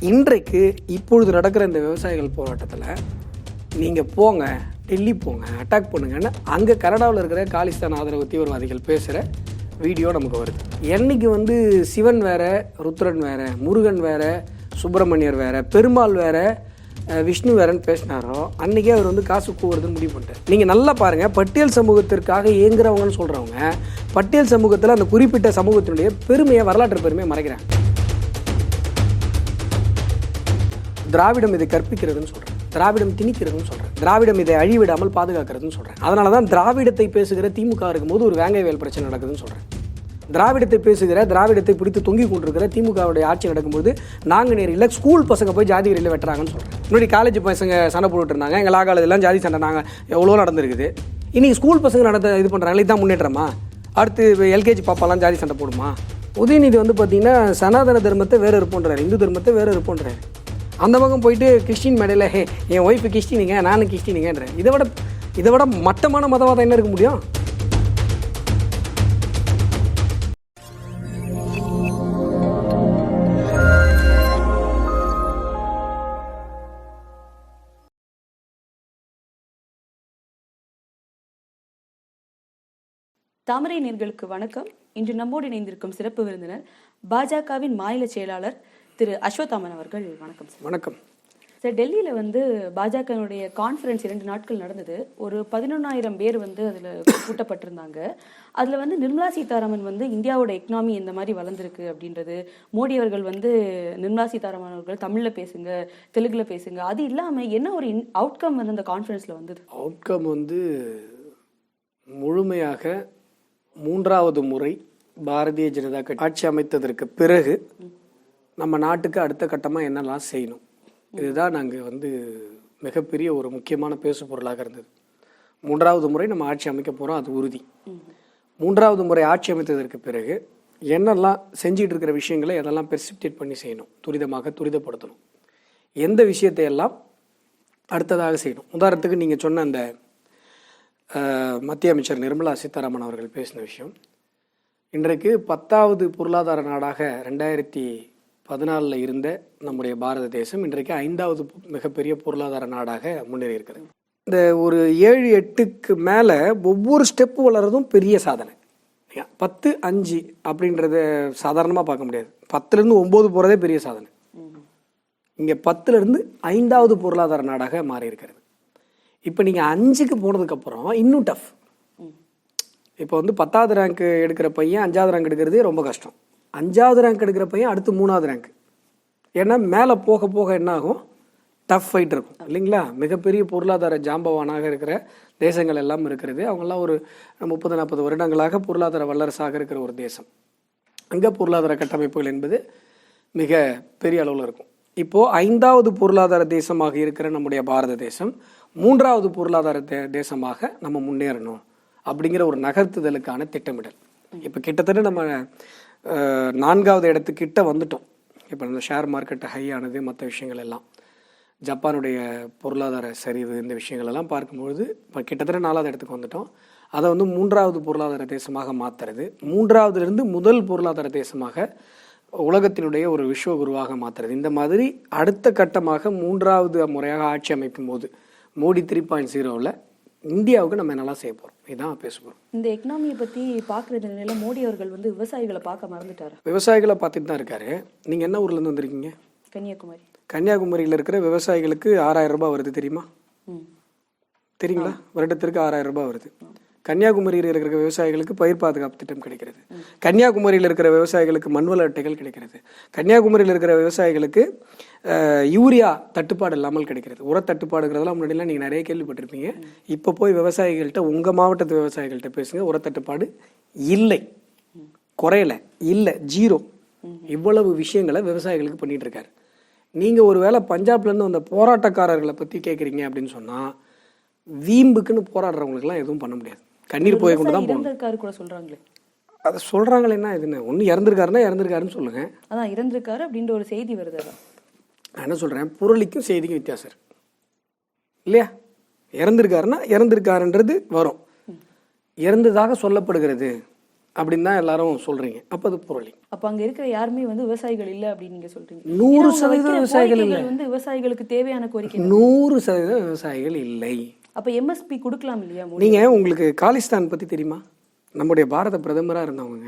இன்றைக்கு இப்பொழுது நடக்கிற இந்த விவசாயிகள் போராட்டத்தில் நீங்கள் போங்க, டெல்லி போங்க, அட்டாக் பண்ணுங்கன்னு அங்கே கனடாவில் இருக்கிற காலிஸ்தான் ஆதரவு தீவிரவாதிகள் பேசுகிற வீடியோ நமக்கு வருது. என்னைக்கு சிவன் வேற, ருத்ரன் வேற, முருகன் வேற, சுப்பிரமணியர் வேற, பெருமாள் வேற, விஷ்ணு வேறன்னு பேசினாரோ அன்றைக்கே அவர் காசு கூவுறதுன்னு முடிவு பண்ணிட்டார். நீங்கள் நல்லா பாருங்கள், பட்டியல் சமூகத்திற்காக இயங்குறவங்கன்னு சொல்கிறவங்க பட்டியல் சமூகத்தில் அந்த குறிப்பிட்ட சமூகத்தினுடைய பெருமையை, வரலாற்று பெருமையை மறைக்கிறாங்க. திராவிடம் இதை கற்பிக்கிறதுன்னு சொல்கிறேன், திராவிடம் திணிக்கிறதுன்னு சொல்கிறேன், திராவிடம் இதை அழிவிடாமல் பாதுகாக்கிறதுன்னு சொல்கிறேன். அதனால தான் திராவிடத்தை பேசுகிற திமுக இருக்கும்போது ஒரு வேங்கை வேல் பிரச்சனை நடக்குதுன்னு சொல்கிறேன். திராவிடத்தை பேசுகிற, திராவிடத்தை பிடித்து தொங்கி கொண்டிருக்கிற திமுகவுடைய ஆட்சி நடக்கும்போது நாங்குநேரியில் ஸ்கூல் பசங்க போய் ஜாதி வெறியில் வெட்டுறாங்கன்னு சொல்கிறேன். முன்னாடி காலேஜ் பசங்க சண்டை போட்டுட்டு இருந்தாங்க, எங்கள் காலேஜெல்லாம் ஜாதி சண்டை நாங்கள் எவ்வளோ நடந்திருக்குது. இன்றைக்கி ஸ்கூல் பசங்க இது பண்ணுறாங்களே, இதுதான் முன்னேற்றமா? அடுத்து எல்கேஜி பாப்பாலாம் ஜாதி சண்டை போடுமா? உதயநிதி பார்த்தீங்கன்னா சனாதன தர்மத்தை வேறு இருப்போன்றார், இந்து தர்மத்தை வேறு இருப்போன்றார். அந்த பக்கம் போயிட்டு கிறிஸ்டின் மேடையில் என் ஒய்ஃபு கிறிஸ்டினிங்க, நானும் கிறிஸ்டினிங்கன்றேன். இதை விட மட்டமான மதவாதம் என்ன இருக்க முடியும்? தாமரை நேயர்களுக்கு வணக்கம். இன்று நம்மோடு இணைந்திருக்கும் சிறப்பு விருந்தினர் பாஜகவின் மாநில செயலாளர் திரு அஸ்வத்தாமன் அவர்கள். வணக்கம் சார். வணக்கம் சார். டெல்லியில் பாஜகனுடைய கான்ஃபரன்ஸ் 2 நாட்கள் நடந்தது. ஒரு 11,000 பேர் அதில் கூட்டப்பட்டிருந்தாங்க. அதில் நிர்மலா சீதாராமன் இந்தியாவோட எக்கனாமி இந்த மாதிரி வளர்ந்துருக்கு அப்படின்றது, மோடி அவர்கள் நிர்மலா சீதாராமன் அவர்கள் தமிழில் பேசுங்க, தெலுங்கில் பேசுங்க, அது இல்லாமல் என்ன ஒரு அவுட்கம் அந்த கான்ஃபரன்ஸில் வந்தது? அவுட்கம் முழுமையாக 3வது முறை பாரதிய ஜனதா கட்சி ஆட்சி அமைத்ததற்கு பிறகு நம்ம நாட்டுக்கு அடுத்த கட்டமாக என்னெல்லாம் செய்யணும், இதுதான் நாங்கள் மிகப்பெரிய ஒரு முக்கியமான பேசு பொருளாக இருந்தது. 3வது முறை நம்ம ஆட்சி அமைக்க போகிறோம், அது உறுதி. 3வது முறை ஆட்சி அமைத்ததற்கு பிறகு என்னெல்லாம் செஞ்சிட்டு இருக்கிற விஷயங்களை எதெல்லாம் பெர்சிப்டேட் பண்ணி செய்யணும், துரிதப்படுத்தணும், எந்த விஷயத்தை எல்லாம் அடுத்ததாக செய்யணும். உதாரணத்துக்கு நீங்கள் சொன்ன அந்த மத்திய அமைச்சர் நிர்மலா சீதாராமன் அவர்கள் பேசின விஷயம், இன்றைக்கு 10வது பொருளாதார நாடாக 2014 இருந்த நம்முடைய பாரத தேசம் இன்றைக்கு 5வது மிகப்பெரிய பொருளாதார நாடாக முன்னேறி இருக்கிறது. இந்த ஒரு 7-8க்கு மேலே ஒவ்வொரு ஸ்டெப்பு வளர்றதும் பெரிய சாதனை. 10, 5 அப்படின்றத சாதாரணமாக பார்க்க முடியாது. 10லேருந்து 9 போகிறதே பெரிய சாதனை. இங்கே 10லேருந்து 5வது பொருளாதார நாடாக மாறி இருக்கிறது. இப்போ நீங்கள் 5க்கு போனதுக்கப்புறம் இன்னும் டஃப். இப்போ 10வது ரேங்க் எடுக்கிற பையன் 5வது ரேங்க் எடுக்கிறதே ரொம்ப கஷ்டம். 5வது ரேங்க் எடுக்கிற பையன் அடுத்து 3வது ரேங்க். ஏன்னா மேலே போக போக என்ன ஆகும், டஃப் ஃபைட் இருக்கும் இல்லைங்களா? மிகப்பெரிய பொருளாதார ஜாம்பவானாக இருக்கிற தேசங்கள் எல்லாம் இருக்கிறது. அவங்கெல்லாம் ஒரு 30-40 வருடங்களாக பொருளாதார வல்லரசாக இருக்கிற ஒரு தேசம். அங்கே பொருளாதார கட்டமைப்புகள் என்பது மிக பெரிய அளவில் இருக்கும். இப்போது 5வது பொருளாதார தேசமாக இருக்கிற நம்முடைய பாரத தேசம் 3வது பொருளாதார தேசமாக நம்ம முன்னேறணும் அப்படிங்கிற ஒரு நகர்த்துதலுக்கான திட்டமிடல். இப்போ கிட்டத்தட்ட நம்ம 4வது இடத்துக்கிட்ட வந்துட்டோம். இப்போ இந்த ஷேர் மார்க்கெட் ஹை ஆனது, மற்ற விஷயங்கள் எல்லாம், ஜப்பானுடைய பொருளாதார சரிவு, இந்த விஷயங்கள் எல்லாம் பார்க்கும்பொழுது இப்போ கிட்டத்தட்ட 4வது இடத்துக்கு வந்துட்டோம். அதை 3வது பொருளாதார தேசமாக மாற்றுறது, 3வதுலேருந்து முதல் பொருளாதார தேசமாக உலகத்தினுடைய ஒரு விஸ்வகுருவாக மாற்றுறது. இந்த மாதிரி அடுத்த கட்டமாக 3வது முறையாக ஆட்சி அமைக்கும் போது மோடி 3.0வில் இந்தியாவுக்கு நம்ம என்னெல்லாம் செய்ய போகிறோம், இதான் பேச போகிறோம். இந்த எக்கனாமியை பற்றி பார்க்குற நிலையில் மோடி அவர்கள் விவசாயிகளை பார்க்க மறந்துட்டார். விவசாயிகளை பார்த்துட்டு தான் இருக்காரு. நீங்கள் என்ன ஊர்லேருந்து வந்திருக்கீங்க? கன்னியாகுமரி. கன்னியாகுமரியில் இருக்கிற விவசாயிகளுக்கு 6,000 ரூபாய் வருது, தெரியுமா? தெரியுங்களா? வருடத்திற்கு 6,000 ரூபாய் வருது. கன்னியாகுமரியில் இருக்கிற விவசாயிகளுக்கு பயிர் பாதுகாப்பு திட்டம் கிடைக்கிறது. கன்னியாகுமரியில் இருக்கிற விவசாயிகளுக்கு மண்வள அட்டைகள் கிடைக்கிறது. கன்னியாகுமரியில் இருக்கிற விவசாயிகளுக்கு யூரியா தட்டுப்பாடு இல்லாமல் கிடைக்கிறது. உர தட்டுப்பாடுங்கிறதெல்லாம் முன்னாடிலாம் நீங்கள் நிறைய கேள்விப்பட்டிருப்பீங்க. இப்போ போய் விவசாயிகள்கிட்ட, உங்கள் மாவட்டத்து விவசாயிகள்கிட்ட பேசுங்க, உர தட்டுப்பாடு இல்லை, குறையல, இல்லை, 0. இவ்வளவு விஷயங்களை விவசாயிகளுக்கு பண்ணிட்டு இருக்காரு. நீங்கள் ஒரு வேளை பஞ்சாப்லேருந்து வந்த போராட்டக்காரர்களை பற்றி கேட்குறீங்க அப்படின்னு சொன்னால், வீம்புக்குன்னு போராடுறவங்களுக்குலாம் எதுவும் பண்ண முடியாது. கண்ணீர் போய் கொண்டு தான் போகணும் சொல்கிறாங்களே. அதை சொல்கிறாங்களேன்னா இதுன்னு ஒன்று இறந்துருக்காருன்னா இறந்துருக்காருன்னு சொல்லுங்கள். அதான் இறந்துருக்காரு அப்படின்ற ஒரு செய்தி வருது. நான் என்ன சொல்கிறேன், பொருளிக்கும் செய்திக்கும் வித்தியாசம் இல்லையா? இறந்துருக்காருன்னா இறந்துருக்காருன்றது வரும், இறந்ததாக சொல்லப்படுகிறது அப்படின்னு தான் எல்லாரும் சொல்றீங்க. அப்போ அது புரளி. அப்ப அங்க இருக்கிற யாருமே வந்து விவசாயிகள் இல்ல அப்படின்னு நீங்க சொல்றீங்க. 100% விவசாயிகள் இல்லை. வந்து விவசாயிகளுக்கு தேவையான கோரிக்கை 100% விவசாயிகள் இல்லை. அப்ப எம்எஸ்பி கொடுக்கலாம் இல்லையா? நீங்க உங்களுக்கு காலிஸ்தான் பத்தி தெரியுமா? நம்முடைய பாரத பிரதமராக இருந்தவங்க,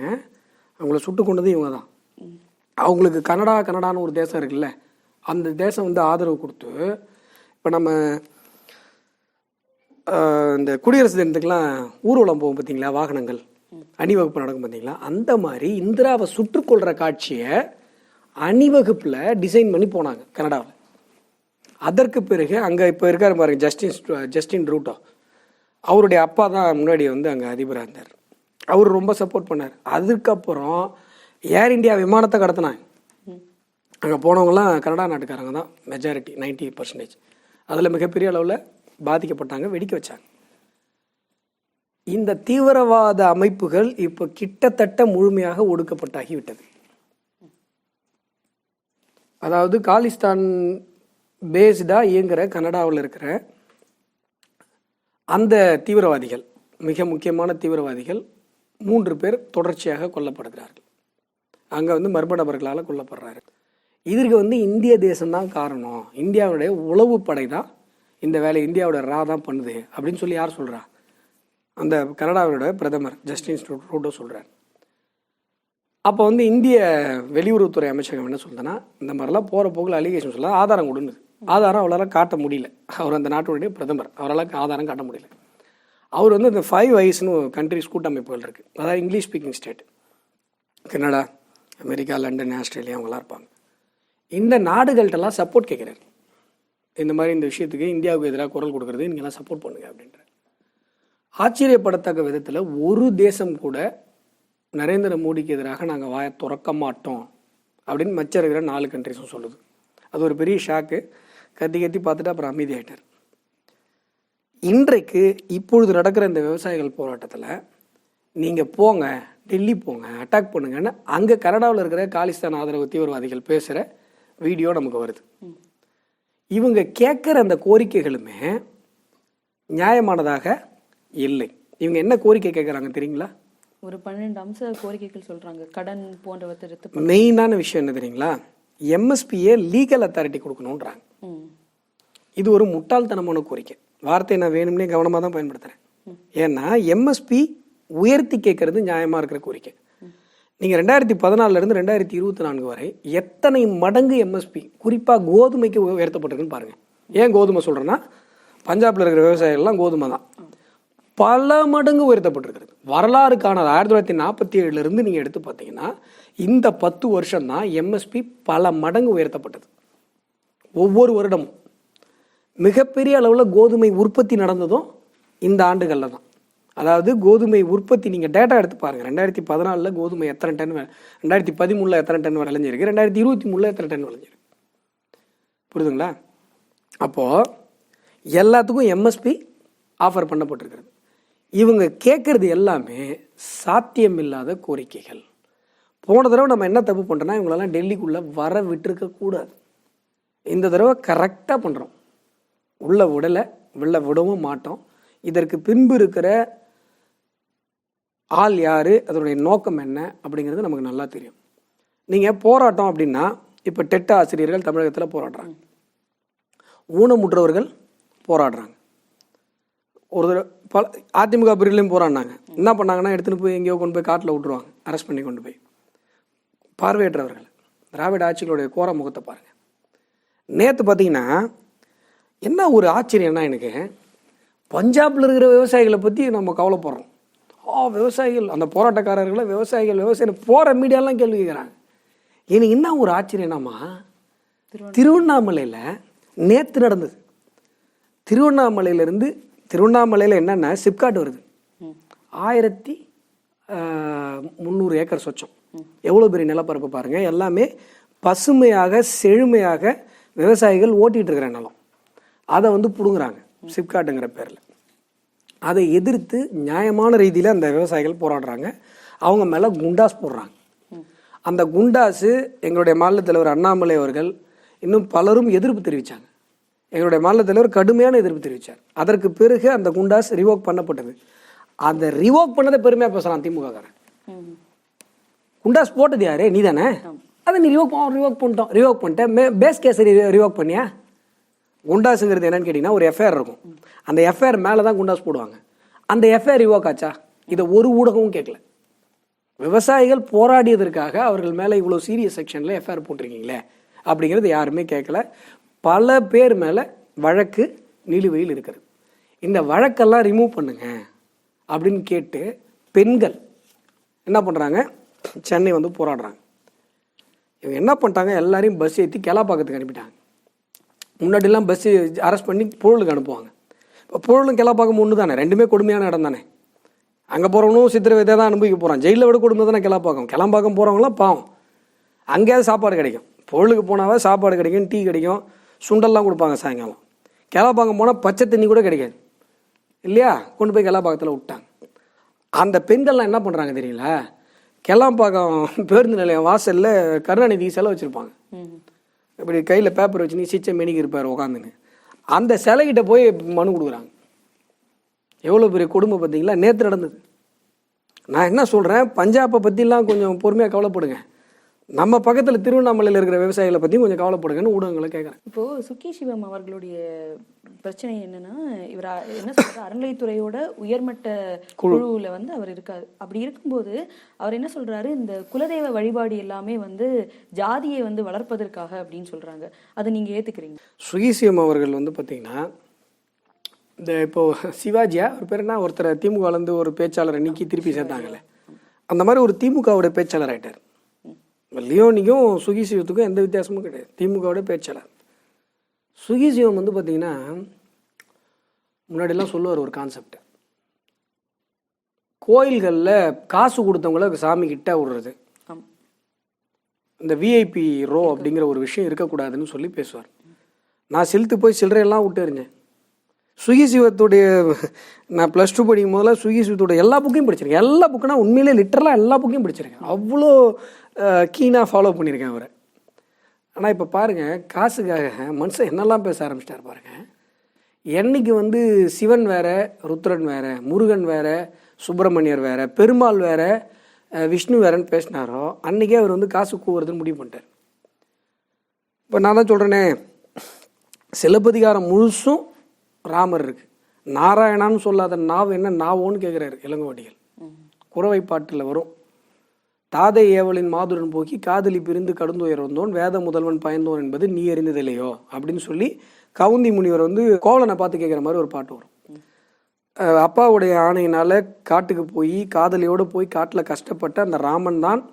அவங்கள சுட்டு கொண்டது இவங்க தான். அவங்களுக்கு கனடான்னு ஒரு தேசம் இருக்குல்ல, அந்த தேசம் வந்து ஆதரவு கொடுத்து, இப்போ நம்ம இந்த குடியரசு தினத்துக்கெல்லாம் ஊர்வலம் போகும் பார்த்தீங்களா, வாகனங்கள் அணிவகுப்பு நடக்கும் பார்த்தீங்களா, அந்த மாதிரி இந்திராவை சுட்டுக்கொள்கிற காட்சியை அணிவகுப்பில் டிசைன் பண்ணி போனாங்க கனடாவில். அதற்கு பிறகு அங்கே இப்போ இருக்கார் பாருங்க ஜஸ்டின் ட்ரூடோ, அவருடைய அப்பா தான் முன்னாடி வந்து அங்கே அதிபராக இருந்தார். அவர் ரொம்ப சப்போர்ட் பண்ணார். அதுக்கப்புறம் ஏர் இந்தியா விமானத்தை கடத்தினாங்க. அங்கே போனவங்கலாம் கனடா நாட்டுக்காரங்க தான் மெஜாரிட்டி, 90%. அதில் மிகப்பெரிய அளவில் பாதிக்கப்பட்டாங்க, வெடிக்க வச்சாங்க. இந்த தீவிரவாத அமைப்புகள் இப்போ கிட்டத்தட்ட முழுமையாக ஒடுக்கப்பட்டாகிவிட்டது. அதாவது காலிஸ்தான் பேஸ்டாக இயங்குகிற கனடாவில் இருக்கிற அந்த தீவிரவாதிகள், மிக முக்கியமான தீவிரவாதிகள் 3 பேர் தொடர்ச்சியாக கொல்லப்படுகிறார்கள். அங்கே வந்து மர்ம நபர்களால் கொல்லப்படுறாரு. இதற்கு வந்து இந்திய தேசம்தான் காரணம், இந்தியாவுடைய உளவு படை தான் இந்த வேலையை இந்தியாவோட தான் பண்ணுது அப்படின்னு சொல்லி யார் சொல்கிறா? அந்த கனடாவோட பிரதமர் ஜஸ்டின் ட்ரூடோ சொல்கிறார். அப்போ வந்து இந்திய வெளியுறவுத்துறை அமைச்சகம் என்ன சொல்லுதுன்னா, இந்த மாதிரிலாம் போகிற போக்கில் அலிகேஷன் சொல்ல ஆதாரம் கொடுங்க. ஆதாரம் அவரால் காட்ட முடியல. அவர் அந்த நாட்டுடைய பிரதமர், அவரால் ஆதாரம் காட்ட முடியல. அவர் வந்து இந்த 5 ஐஸ்னு கண்ட்ரிஸ் கூட்டமைப்புகள் இருக்குது, அதாவது English speaking state, Canada, America, London, Australia, அவங்களாம் இருப்பாங்க. இந்த நாடுகள்கிட்டலாம் சப்போர்ட் கேட்குறாரு. இந்த மாதிரி இந்த விஷயத்துக்கு இந்தியாவுக்கு எதிராக குரல் கொடுக்கறது நீங்கள்லாம் சப்போர்ட் பண்ணுங்க அப்படின்ற. ஆச்சரியப்படத்தக்க விதத்தில் ஒரு தேசம் கூட நரேந்திர மோடிக்கு எதிராக நாங்கள் வாயை திறக்க மாட்டோம் அப்படின்னு மச்ச இருக்கிற 4 கண்ட்ரிஸும் சொல்லுது. அது ஒரு பெரிய ஷாக்கு. கத்தி பார்த்துட்டு அப்புறம் அமைதியாயிட்டார். இன்றைக்கு இப்பொழுது நடக்கிற இந்த விவசாயிகள் போராட்டத்தில் நீங்கள் போங்க, டெல்லி போங்க, அட்டாக் பண்ணுங்கன்னு அங்கே கனடாவில் இருக்கிற காலிஸ்தான் ஆதரவு தீவிரவாதிகள் பேசுகிற வீடியோ நமக்கு வருது. இவங்க கேட்குற அந்த கோரிக்கைகளுமே நியாயமானதாக இல்லை. இவங்க என்ன கோரிக்கை கேட்குறாங்க தெரியுங்களா? ஒரு 12 அம்ச கோரிக்கைகள் சொல்கிறாங்க. கடன் போன்றவற்றை மெயினான விஷயம் என்ன தெரியுங்களா? எம்எஸ்பியை லீகல் அத்தாரிட்டி கொடுக்கணுன்றாங்க. இது ஒரு முட்டாள்தனமான கோரிக்கை. வார்த்தையை நான் வேணும்னே கவனமாக தான் பயன்படுத்துகிறேன். ஏன்னா எம்எஸ்பி உயர்த்தி கேட்கறது நியாயமாக இருக்கிற கோரிக்கை. நீங்கள் 2014 2024 வரை எத்தனை மடங்கு எம்எஸ்பி குறிப்பாக கோதுமைக்கு உயர்த்தப்பட்டிருக்குன்னு பாருங்கள். ஏன் கோதுமை சொல்கிறேன்னா, பஞ்சாபில் இருக்கிற விவசாயிகள்லாம் கோதுமை தான் பல மடங்கு உயர்த்தப்பட்டிருக்கிறது. வரலாறு காணாத 1947 நீங்கள் எடுத்து பார்த்தீங்கன்னா இந்த 10 வருஷம்தான் எம்எஸ்பி பல மடங்கு உயர்த்தப்பட்டது. ஒவ்வொரு வருடமும் மிகப்பெரிய அளவில் கோதுமை உற்பத்தி நடந்ததும் இந்த ஆண்டுகளில் தான். அதாவது கோதுமை உற்பத்தி நீங்கள் டேட்டா எடுத்து பாருங்கள். 2014 கோதுமை எத்தனை டன், 2013 எத்தனை டன் விளைஞ்சிருக்கு, 2023 எத்தனை டன் விளைஞ்சிருக்கு, புரியுதுங்களா? அப்போது எல்லாத்துக்கும் எம்எஸ்பி ஆஃபர் பண்ணப்பட்டிருக்கிறது. இவங்க கேட்குறது எல்லாமே சாத்தியமில்லாத கோரிக்கைகள். போன தடவை நம்ம என்ன தப்பு பண்ணுறோன்னா, இவங்களெல்லாம் டெல்லிக்குள்ளே வர விட்டுருக்கக்கூடாது. இந்த தடவை கரெக்டாக பண்ணுறோம். உள்ள விடவும் மாட்டோம். இதற்கு பின்பு இருக்கிற ஆள் யார், அதனுடைய நோக்கம் என்ன அப்படிங்கிறது நமக்கு நல்லா தெரியும். நீங்கள் போராட்டம் அப்படின்னா, இப்போ டெட் ஆசிரியர்கள் தமிழகத்தில் போராடுறாங்க, ஊனமுற்றவர்கள் போராடுறாங்க, ஒரு பல அதிமுக பிரிவுலையும் போராடினாங்க. என்ன பண்ணாங்கன்னா, எடுத்துன்னு போய் எங்கேயோ கொண்டு போய் காட்டில் விட்டுருவாங்க, அரெஸ்ட் பண்ணி கொண்டு போய். பார்வையற்றவர்கள், திராவிட ஆட்சிகளுடைய கோர முகத்தை பாருங்கள். நேற்று பார்த்தீங்கன்னா என்ன ஒரு ஆச்சரியம்னா, எனக்கு பஞ்சாபில் இருக்கிற விவசாயிகளை பற்றி நம்ம கவலைப்படுறோம். விவசாயிகள், அந்த போராட்டக்காரர்களை விவசாயிகள் போகிற மீடியாலாம் கேள்வி கேட்குறாங்க. எனக்கு என்ன ஒரு ஆச்சரியம்னாமா, திருவண்ணாமலையில் நேற்று நடந்தது. திருவண்ணாமலையில் என்னென்னா சிப்காட் வருது, 1300 ஏக்கர் சொச்சம். எவ்வளோ பெரிய நிலப்பரப்பு பாருங்கள். எல்லாமே பசுமையாக செழுமையாக விவசாயிகள் ஓட்டிகிட்டு இருக்கிற நிலம். அதை வந்து பிடுங்குறாங்க சிப்காட்டுங்கிற பேரில். அதை எதிர்த்து நியாயமான ரீதியில் அந்த விவசாயிகள் போராடுறாங்க. அவங்க மேலே குண்டாஸ் போடுறாங்க. அந்த குண்டாஸு எங்களுடைய மாநில தலைவர் அண்ணாமலை அவர்கள் இன்னும் பலரும் எதிர்ப்பு தெரிவித்தாங்க. எங்களுடைய மாநில தலைவர் கடுமையான எதிர்ப்பு தெரிவித்தார். அதற்கு பிறகு அந்த குண்டாஸ் ரிவோக் பண்ணப்பட்டது. அந்த ரிவோக் பண்ணதை பெருமையாக பேசலாம் திமுககாரன். குண்டாஸ் போட்டது யாரு? நீ தானே. அதை நீ ரிவோக் பண்ணிட்டேன். பேஸ் கேஸ் ரிவோக் பண்ணியா? குண்டாஸுங்கிறது என்னன்னு கேட்டிங்கன்னா, ஒரு எஃப்ஐஆர் இருக்கும். அந்த எஃப்ஐஆர் மேலே தான் குண்டாஸ் போடுவாங்க. அந்த எஃப்ஐஆர் ரிவோக் ஆச்சா? இதை ஒரு ஊடகமும் கேட்கல. விவசாயிகள் போராடியதற்காக அவர்கள் மேலே இவ்வளோ சீரியஸ் செக்ஷனில் எஃப்ஐஆர் போட்டிருக்கீங்களே அப்படிங்கிறது யாருமே கேட்கல. பல பேர் மேலே வழக்கு நிலுவையில் இருக்கிறது. இந்த வழக்கெல்லாம் ரிமூவ் பண்ணுங்க அப்படின்னு கேட்டு பெண்கள் என்ன பண்ணுறாங்க, சென்னை வந்து போராடுறாங்க. இவங்க என்ன பண்ணிட்டாங்க, எல்லாரையும் பஸ் ஏற்றி கெலாப்பாக்கத்துக்கு அனுப்பிட்டாங்க. முன்னாடிலாம் பஸ்ஸு அரெஸ்ட் பண்ணி பொருளுக்கு அனுப்புவாங்க. இப்போ பொருளும் கெலாப்பாக்கம் ஒன்று தானே, ரெண்டுமே கொடுமையான இடம் தானே. அங்கே போகிறவனும் சித்திரவதை தான் அனுபவிக்க போகிறான். ஜெயிலில் விட கொடுமை தானே கெலாப்பாக்கம். கெலாம்பாக்கம் போகிறவங்களாம் பாவம், அங்கேயாவது சாப்பாடு கிடைக்கும். பொருளுக்கு போனாவே சாப்பாடு கிடைக்கும், டீ கிடைக்கும், சுண்டல்லாம் கொடுப்பாங்க சாயங்காலம். கெலாப்பாக்கம் போனால் பச்சை தண்ணி கூட கிடைக்காது இல்லையா? கொண்டு போய் கெலாப்பாக்கத்தில் விட்டாங்க. அந்த பெண்கள்லாம் என்ன பண்ணுறாங்க தெரியல, கெலாம்பாக்கம் பேருந்து நிலையம் வாசலில் கருணாநிதி சிலை வச்சுருப்பாங்க. இப்படி கையில் பேப்பர் வச்சு நீ சிச்சை மெனிக்கு இருப்பார் உட்காந்துன்னு. அந்த சிலைகிட்ட போய் மனு கொடுக்குறாங்க. எவ்வளோ பெரிய கொடுமை பார்த்தீங்களா? நேற்று நடந்தது. நான் என்ன சொல்கிறேன், பஞ்சாபை பற்றிலாம் கொஞ்சம் பொறுமையாக கவலைப்படுங்க. நம்ம பக்கத்தில் திருவண்ணாமலையில் இருக்கிற விவசாயிகளை பற்றியும் கொஞ்சம் கவலைப்படுங்கன்னு ஊடகங்களை கேட்குறேன். இப்போது சுக்கி சிவம் அவர்களுடைய பிரச்சனை என்னன்னா, இவர் என்ன சொல்றாரு, அறநிலைத்துறையோட உயர்மட்ட குழுவில் வந்து அவர் இருக்காரு. அப்படி இருக்கும்போது அவர் என்ன சொல்றாரு, இந்த குலதெய்வ வழிபாடு எல்லாமே வந்து ஜாதியை வந்து வளர்ப்பதற்காக அப்படின்னு சொல்றாங்க. அதை நீங்க ஏத்துக்கிறீங்க? சுகி சிவம் அவர்கள் வந்து பார்த்தீங்கன்னா, இந்த இப்போ சிவாஜியா ஒரு பேர் என்ன, ஒருத்தரை திமுக வந்து ஒரு பேச்சாளரை நீக்கி திருப்பி சேர்த்தாங்கல்ல, அந்த மாதிரி ஒரு திமுகவுடைய பேச்சாளர் ஆயிட்டார். லியோனிக்கும் சுகி சிவத்துக்கும் எந்த வித்தியாசமும் கிடையாது. திமுகவுடைய பேச்சாளர் சுகி சிவம் வந்து பார்த்தீங்கன்னா, முன்னாடிலாம் சொல்லுவார் ஒரு கான்செப்ட், கோயில்களில் காசு கொடுத்தவங்கள சாமி கிட்ட விடுறது, இந்த விஐபி ரோ அப்படிங்கிற ஒரு விஷயம் இருக்கக்கூடாதுன்னு சொல்லி பேசுவார். நான் செலுத்து போய் சில்லறையெல்லாம் விட்டு எறிஞ்சேன். சுகி சிவத்துடைய நான் ப்ளஸ் 2 படிக்கும் போதெல்லாம் சுகி சிவத்துடைய எல்லா புக்கையும் படிச்சிருக்கேன். எல்லா புக்குனா உண்மையிலே லிட்டரலாக எல்லா புக்கையும் படிச்சிருக்கேன். அவ்வளோ கீனாக ஃபாலோ பண்ணியிருக்கேன் அவரை. ஆனால் இப்போ பாருங்கள், காசுக்காக மனுஷன் என்னெல்லாம் பேச ஆரம்பிச்சிட்டார் பாருங்கள். என்னைக்கு வந்து சிவன் வேற, ருத்ரன் வேற, முருகன் வேற, சுப்பிரமணியர் வேற, பெருமாள் வேற, விஷ்ணு வேறன்னு பேசினாரோ அன்றைக்கே அவர் வந்து காசு கூவுறதுன்னு முடிவு பண்ணிட்டார். இப்போ நான் தான் சொல்கிறேனே, சிலப்பதிகாரம் முழுசும் ராமர் இருக்கு. நாராயணான்னு சொல்லாத நாவ் என்ன நாவோன்னு கேட்குறாரு இளங்கோவடிகள். குறவை பாட்டில் வரும், தாதை ஏவலின் மாதுரன் போக்கி காதலி பிரிந்து கடுந்துயர் வந்தோன் வேத முதல்வன் பயந்தோன் என்பது நீ அறிந்ததில்லையோ அப்படின்னு சொல்லி கவுந்தி முனிவர் வந்து கோவலனை பார்த்து கேட்குற மாதிரி ஒரு பாட்டு வரும். அப்பாவுடைய ஆணையினால காட்டுக்கு போய் காதலியோடு போய் காட்டில் கஷ்டப்பட்ட அந்த ராமன் தான்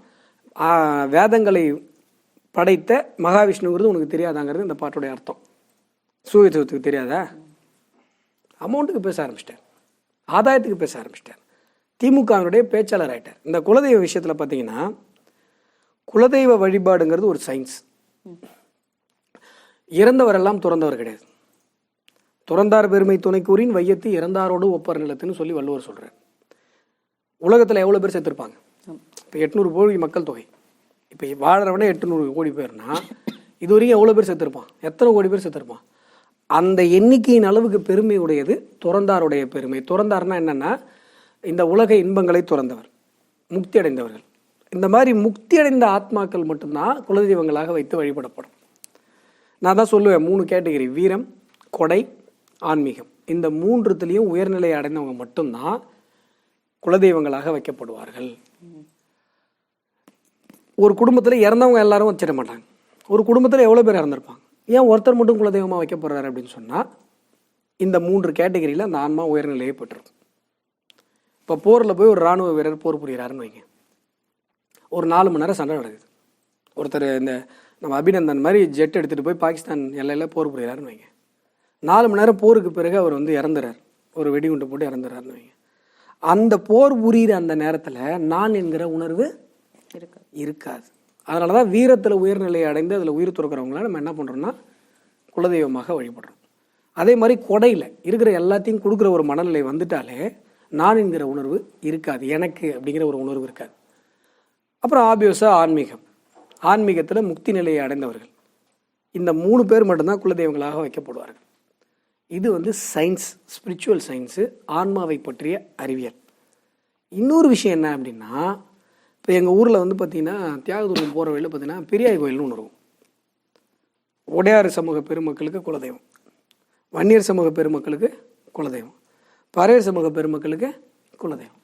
வேதங்களை படைத்த மகாவிஷ்ணுங்கிறது உனக்கு தெரியாதாங்கிறது இந்த பாட்டுடைய அர்த்தம். சூரியத்துவத்துக்கு தெரியாதா? அமௌண்ட்டுக்கு பேச ஆரம்பிச்சிட்டார், ஆதாயத்துக்கு பேச ஆரம்பிச்சிட்டார். திமுகவினுடைய பேச்சாளர் ஆகிட்டார். இந்த குலதெய்வ விஷயத்தில் பார்த்தீங்கன்னா, குலதெய்வ வழிபாடுங்கிறது ஒரு சயின்ஸ். இறந்தவரெல்லாம் துறந்தவர் கிடையாது. துறந்தார் பெருமை துணை கூறின் வையத்து இறந்தாரோடு ஒப்பர் நிலத்துன்னு சொல்லி வள்ளுவர் சொல்கிறார். உலகத்தில் எவ்வளோ பேர் செத்துருப்பாங்க? இப்போ 800 கோடி மக்கள் தொகை. இப்போ வாழறவனே 800 கோடி பேர்னா இது வரைக்கும் எவ்வளோ பேர் செத்துருப்பான்? எத்தனை கோடி பேர் செத்துருப்பான்? அந்த எண்ணிக்கையின் அளவுக்கு பெருமை உடையது துறந்தாருடைய பெருமை. துறந்தார்னா என்னன்னா, இந்த உலக இன்பங்களை துறந்தவர், முக்தி அடைந்தவர்கள். இந்த மாதிரி முக்தி அடைந்த ஆத்மாக்கள் மட்டும்தான் குலதெய்வங்களாக வைத்து வழிபடப்படும். நான் தான் சொல்லுவேன், 3 கேட்டகரி: வீரம், கொடை, ஆன்மீகம். இந்த 3த்துலேயும் உயர்நிலை அடைந்தவங்க மட்டும்தான் குலதெய்வங்களாக வைக்கப்படுவார்கள். ஒரு குடும்பத்தில் இறந்தவங்க எல்லாரும் வச்சிட மாட்டாங்க. ஒரு குடும்பத்தில் எவ்வளோ பேர் இறந்துருப்பாங்க? ஏன் ஒருத்தர் மட்டும் குலதெய்வமாக வைக்கப்படுறாரு அப்படின்னு சொன்னால், இந்த 3 கேட்டகரியில் அந்த ஆன்மா உயர்நிலையை பெற்றிருக்கும். இப்போ போரில் போய் ஒரு இராணுவ வீரர் போர் புரிகிறாருன்னு வைங்க, ஒரு 4 மணி நேரம் சண்டை நடக்குது. ஒருத்தர் இந்த நம்ம அபிநந்தன் மாதிரி ஜெட் எடுத்துகிட்டு போய் பாகிஸ்தான் எல்லையில் போர் புரிகிறாருன்னு வைங்க. 4 மணி நேரம் போருக்கு பிறகு அவர் வந்து இறந்துறார், ஒரு வெடிகுண்டு போட்டு இறந்துறாருன்னு வைங்க. அந்த போர் புரிகிற அந்த நேரத்தில் நான் என்கிற உணர்வு இருக்காது. அதனால தான் வீரத்தில் உயர்நிலையை அடைந்து அதில் உயிர் துறக்கிறவங்கள நம்ம என்ன பண்ணுறோம்னா குலதெய்வமாக வழிபடுறோம். அதே மாதிரி கொடையில் இருக்கிற எல்லாத்தையும் கொடுக்குற ஒரு மனநிலை வந்துட்டாலே நான் என்கிற உணர்வு இருக்காது, எனக்கு அப்படிங்கிற ஒரு உணர்வு இருக்காது. அப்புறம் ஆபியஸாக ஆன்மீகம். ஆன்மீகத்தில் முக்தி நிலையை அடைந்தவர்கள். இந்த 3 பேர் மட்டும்தான் குலதெய்வங்களாக வைக்கப்படுவார்கள். இது வந்து சயின்ஸ், ஸ்பிரிச்சுவல் சயின்ஸு, ஆன்மாவை பற்றிய அறிவியல். இன்னொரு விஷயம் என்ன அப்படின்னா, இப்போ எங்கள் ஊரில் வந்து பார்த்திங்கன்னா தியாகதுர்கம் போகிற வழியில் பார்த்திங்கன்னா பெரியாய் கோயில்னு ஒன்று இருக்கும். உடையார் சமூக பெருமக்களுக்கு குலதெய்வம், வன்னியர் சமூக பெருமக்களுக்கு குலதெய்வம், பறையர் சமூக பெருமக்களுக்கு குலதெய்வம்.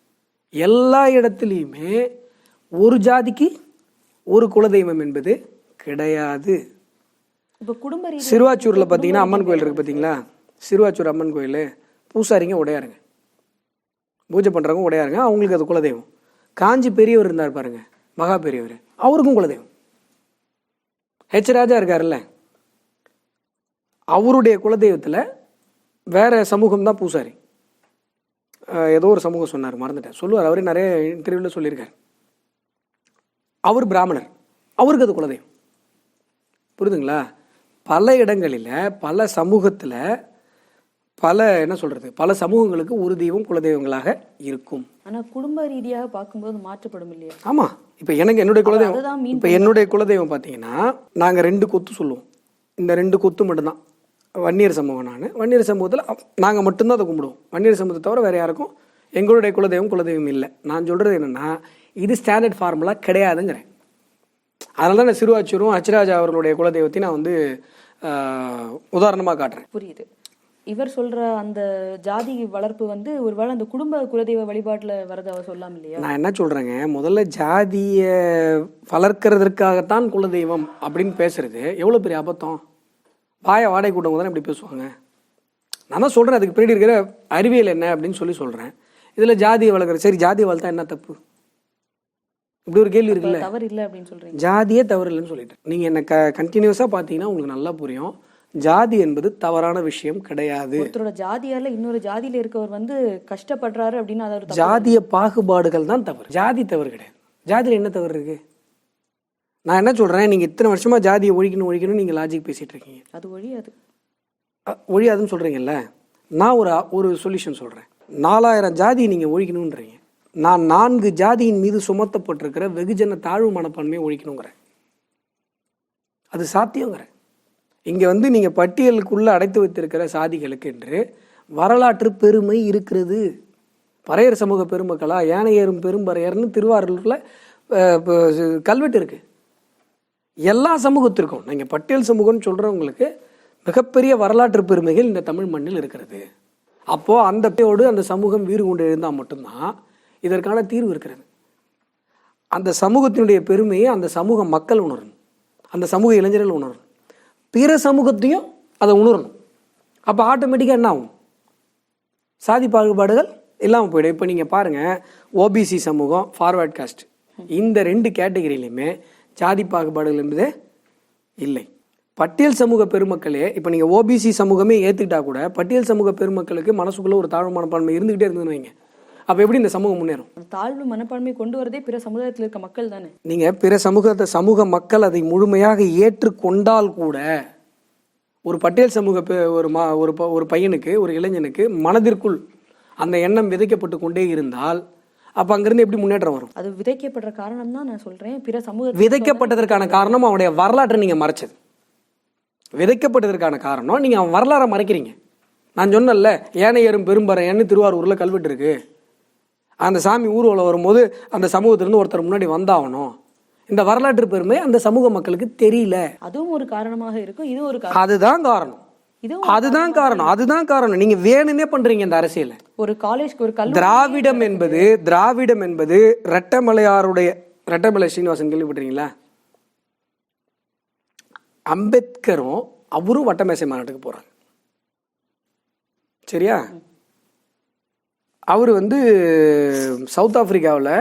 எல்லா இடத்துலையுமே ஒரு ஜாதிக்கு ஒரு குலதெய்வம் என்பது கிடையாது. இப்போ குடும்ப சிறுவாச்சூரில் பார்த்தீங்கன்னா அம்மன் கோயில் இருக்குது பார்த்தீங்களா, சிறுவாச்சூர் அம்மன் கோயில் பூசாரிங்க உடையாருங்க, பூஜை பண்ணுறவங்க உடையாருங்க, அவங்களுக்கு அது குலதெய்வம். காஞ்சி பெரியவர் இருந்தார் பாருங்க, மகா பெரியவர், அவருக்கும் குலதெய்வம். ஹெச் ராஜா இருக்காருல்ல, அவருடைய குலதெய்வத்தில் வேற சமூகம் தான் பூசாரி. ஏதோ ஒரு சமூகம் சொன்னார், மறந்துட்டேன், சொல்லுவார், அவரே நிறைய இன்டர்வியூவில் சொல்லியிருக்காரு. அவர் பிராமணர், அவருக்கு அது குலதெய்வம். புரியுதுங்களா? பல இடங்களில் பல சமூகத்தில் பல சமூகங்களுக்கு ஒரு தெய்வம் குலதெய்வங்களாக இருக்கும். ஆனால் குடும்ப ரீதியாக பார்க்கும்போது மாற்றப்படும் இல்லையா? ஆமாம். இப்போ என்னுடைய குலதெய்வம், இப்போ என்னுடைய குலதெய்வம் பார்த்தீங்கன்னா நாங்கள் 2 கொத்து சொல்லுவோம். இந்த 2 கொத்து மட்டும்தான். வன்னியர் சமூகம், நான் வன்னியர் சமூகத்தில் நாங்கள் மட்டும்தான் அதை கும்பிடுவோம். வன்னியர் சமூகத்தை தவிர வேறு யாருக்கும் எங்களுடைய குலதெய்வம் இல்லை. நான் சொல்கிறது என்னென்னா, இது ஸ்டாண்டர்ட் ஃபார்முலா கிடையாதுங்கிறேன். அதனால தான் நான் சிறுவாச்சூரும் ஹச்ராஜா அவர்களுடைய குலதெய்வத்தையும் நான் வந்து உதாரணமாக காட்டுறேன். புரியுது. இவர் சொல்ற அந்த ஜாதி வளர்ப்பு வந்து ஒருவேளை அந்த குடும்ப குலதெய்வ வழிபாட்டில் வரது அவர் சொல்லாம இல்லையா? நான் என்ன சொல்றேங்க, முதல்ல ஜாதியை வளர்க்கறதற்காகத்தான் குலதெய்வம் அப்படின்னு பேசுறது எவ்வளோ பெரிய அபத்தம். வாடகை கூட்டவங்க தானே இப்படி பேசுவாங்க. நான் தான் சொல்றேன், அதுக்கு பின்னாடி இருக்கிற அறிவியல் என்ன அப்படின்னு சொல்றேன். இதுல ஜாதியை வளர்க்குற, சரி ஜாதியை வளர்த்தா என்ன தப்பு? இப்படி ஒரு கேள்வி இருக்குல்ல. தவறு இல்லை அப்படின்னு சொல்றீங்க. ஜாதியே தவறு இல்லைன்னு சொல்லிட்டு நீங்க என்ன கண்டினியூஸா பாத்தீங்கன்னா உங்களுக்கு நல்லா புரியும். ஜாதி என்பது தவறான விஷயம் கிடையாது. ஒருத்தரோட ஜாதியால இன்னொரு ஜாதியில இருக்கவர் வந்து கஷ்டப்படுறாரு அப்படின்னு அதாவது ஜாதிய பாகுபாடுகள் தான் தவறு, ஜாதி தவறு கிடையாது. ஜாதியில என்ன தவறு இருக்கு? நான் என்ன சொல்றேன், நீங்க இத்தனை வருஷமா ஜாதியை ஒழிக்கணும் நீங்க லாஜிக் பேசிட்டு இருக்கீங்க. அது ஒழியாதுன்னு சொல்றீங்கல்ல. நான் ஒரு சொல்யூஷன் சொல்றேன். 4000 ஜாதியை நீங்க ஒழிக்கணும்ன்றீங்க. நான் 4 ஜாதியின் மீது சுமத்தப்பட்டிருக்கிற வெகுஜன தாழ்வு மனப்பான்மையை ஒழிக்கணுங்கிறேன். அது சாத்தியங்கிறேன். இங்க வந்து நீங்க பட்டியலுக்குள்ள அடைத்து வைத்திருக்கிற சாதிகளுக்கு என்று வரலாற்று பெருமை இருக்கிறது. பறையர் சமூக பெருமக்களா, யானையேறும் பெரும்பறையர்னு திருவாரூர்ல கல்வெட்டு இருக்கு. எல்லா சமூகத்திற்கும் நீங்க பட்டியல் சமூகம்னு சொல்றவங்களுக்கு மிகப்பெரிய வரலாற்று பெருமைகள் இந்த தமிழ் மண்ணில் இருக்கிறது. அப்போ அந்த சமூகம் வீறு கொண்டு எழுந்தால் மட்டும்தான் இதற்கான தீர்வு இருக்கிறது. அந்த சமூகத்தினுடைய பெருமையை அந்த சமூக மக்கள் உணரணும், அந்த சமூக இளைஞர்கள் உணரணும், பிற சமூகத்தையும் அதை உணரணும். அப்போ ஆட்டோமேட்டிக்காக என்ன ஆகும்? சாதி பாகுபாடுகள் இல்லாமல் போயிடும். இப்போ நீங்கள் பாருங்கள், ஓபிசி சமூகம், ஃபார்வர்ட் காஸ்ட், இந்த 2 கேட்டகரியிலையுமே ஜாதி பாகுபாடுகள் என்பதே இல்லை. பட்டியல் சமூக பெருமக்களே, இப்போ நீங்கள் ஓபிசி சமூகமே ஏற்றுக்கிட்டா கூட பட்டியல் சமூக பெருமக்களுக்கு மனசுக்குள்ள ஒரு தாழ்வு மனப்பான்மை இருந்துகிட்டே இருந்ததுன்னு வைங்க. அப்போ எப்படி இந்த சமூகம் முன்னேறும்? தாழ்வு மனப்பான்மை கொண்டு வரதே பிற சமுதாயத்தில் இருக்க மக்கள் தானே. நீங்கள் பிற சமூக மக்கள் அதை முழுமையாக ஏற்றுக்கொண்டால் கூட ஒரு பட்டியல் சமூக ஒரு பையனுக்கு, ஒரு இளைஞனுக்கு மனதிற்குள் அந்த எண்ணம் விதைக்கப்பட்டு கொண்டே இருந்தால் அப்போ அங்கிருந்து எப்படி முன்னேற்றம் வரும்? அது விதைக்கப்படுற காரணம் தான் நான் சொல்றேன். பிற சமூக விதைக்கப்பட்டதற்கான காரணம் அவனுடைய வரலாற்றை நீங்க மறைச்சது. விதைக்கப்பட்டதற்கான காரணம் நீங்க அவன் வரலாறை மறைக்கிறீங்க. நான் சொன்னல, யானையேறும் பெரும்பறையன்னு திருவாரூர்ல கல்வெட்டு இருக்கு. அந்த சாமி ஊர்வலம் வரும்போது அந்த சமூகத்திலிருந்து ஒருத்தர் முன்னாடி வந்தாகணும். இந்த வரலாற்று பெருமை அந்த சமூக மக்களுக்கு தெரியல. அதுவும் ஒரு காரணமாக இருக்கும். இது ஒரு அதுதான் காரணம். அதுதான் காரணம். நீங்க வேணும்னே பண்றீங்க இந்த அரசியல. ஒரு காலேஜ்க்கு ஒரு திராவிடம் என்பது ரெட்டமலை சீனிவாசன் கேள்விப்பட்டீங்களா? அம்பேத்கரும் அவரும் வட்டமேசை மாநாட்டுக்கு போறாங்க. சரியா? அவர் வந்து சவுத் ஆப்பிரிக்காவில்,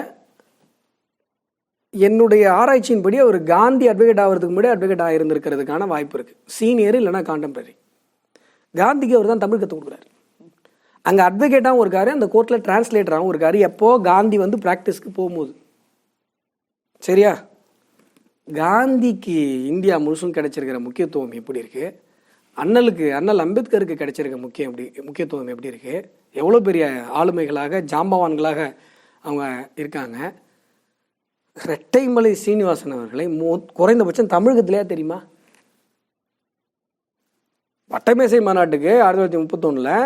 என்னுடைய ஆராய்ச்சியின்படி அவர் காந்தி அட்வொகேட் ஆகிறதுக்கு முன்னாடி அட்வொகேட் ஆகிருந்திருக்கிறதுக்கான வாய்ப்பு இருக்கு. சீனியர் இல்லைன்னா கான்டெம்பரரி. காந்திக்கு அவர் தான் தமிழ் கற்றுக் கொடுக்குறாரு. அங்கே அட்வொகேட்டாகவும் இருக்காரு, அந்த கோர்ட்டில் டிரான்ஸ்லேட்டராகவும் இருக்காரு. எப்போ காந்தி வந்து ப்ராக்டிஸ்க்கு போகும்போது. சரியா? காந்திக்கு இந்தியா முழுசும் கிடைச்சிருக்கிற முக்கியத்துவம் எப்படி இருக்கு, அண்ணல் அம்பேத்கருக்கு கிடைச்சிருக்க முக்கியத்துவம் எப்படி இருக்கு, எவ்வளோ பெரிய ஆளுமைகளாக, ஜாம்பவான்களாக அவங்க இருக்காங்க. ரெட்டைமலை சீனிவாசன் அவர்களை குறைந்தபட்சம் தமிழகத்திலேயே தெரியுமா? வட்டமேசை மாநாட்டுக்கு 1931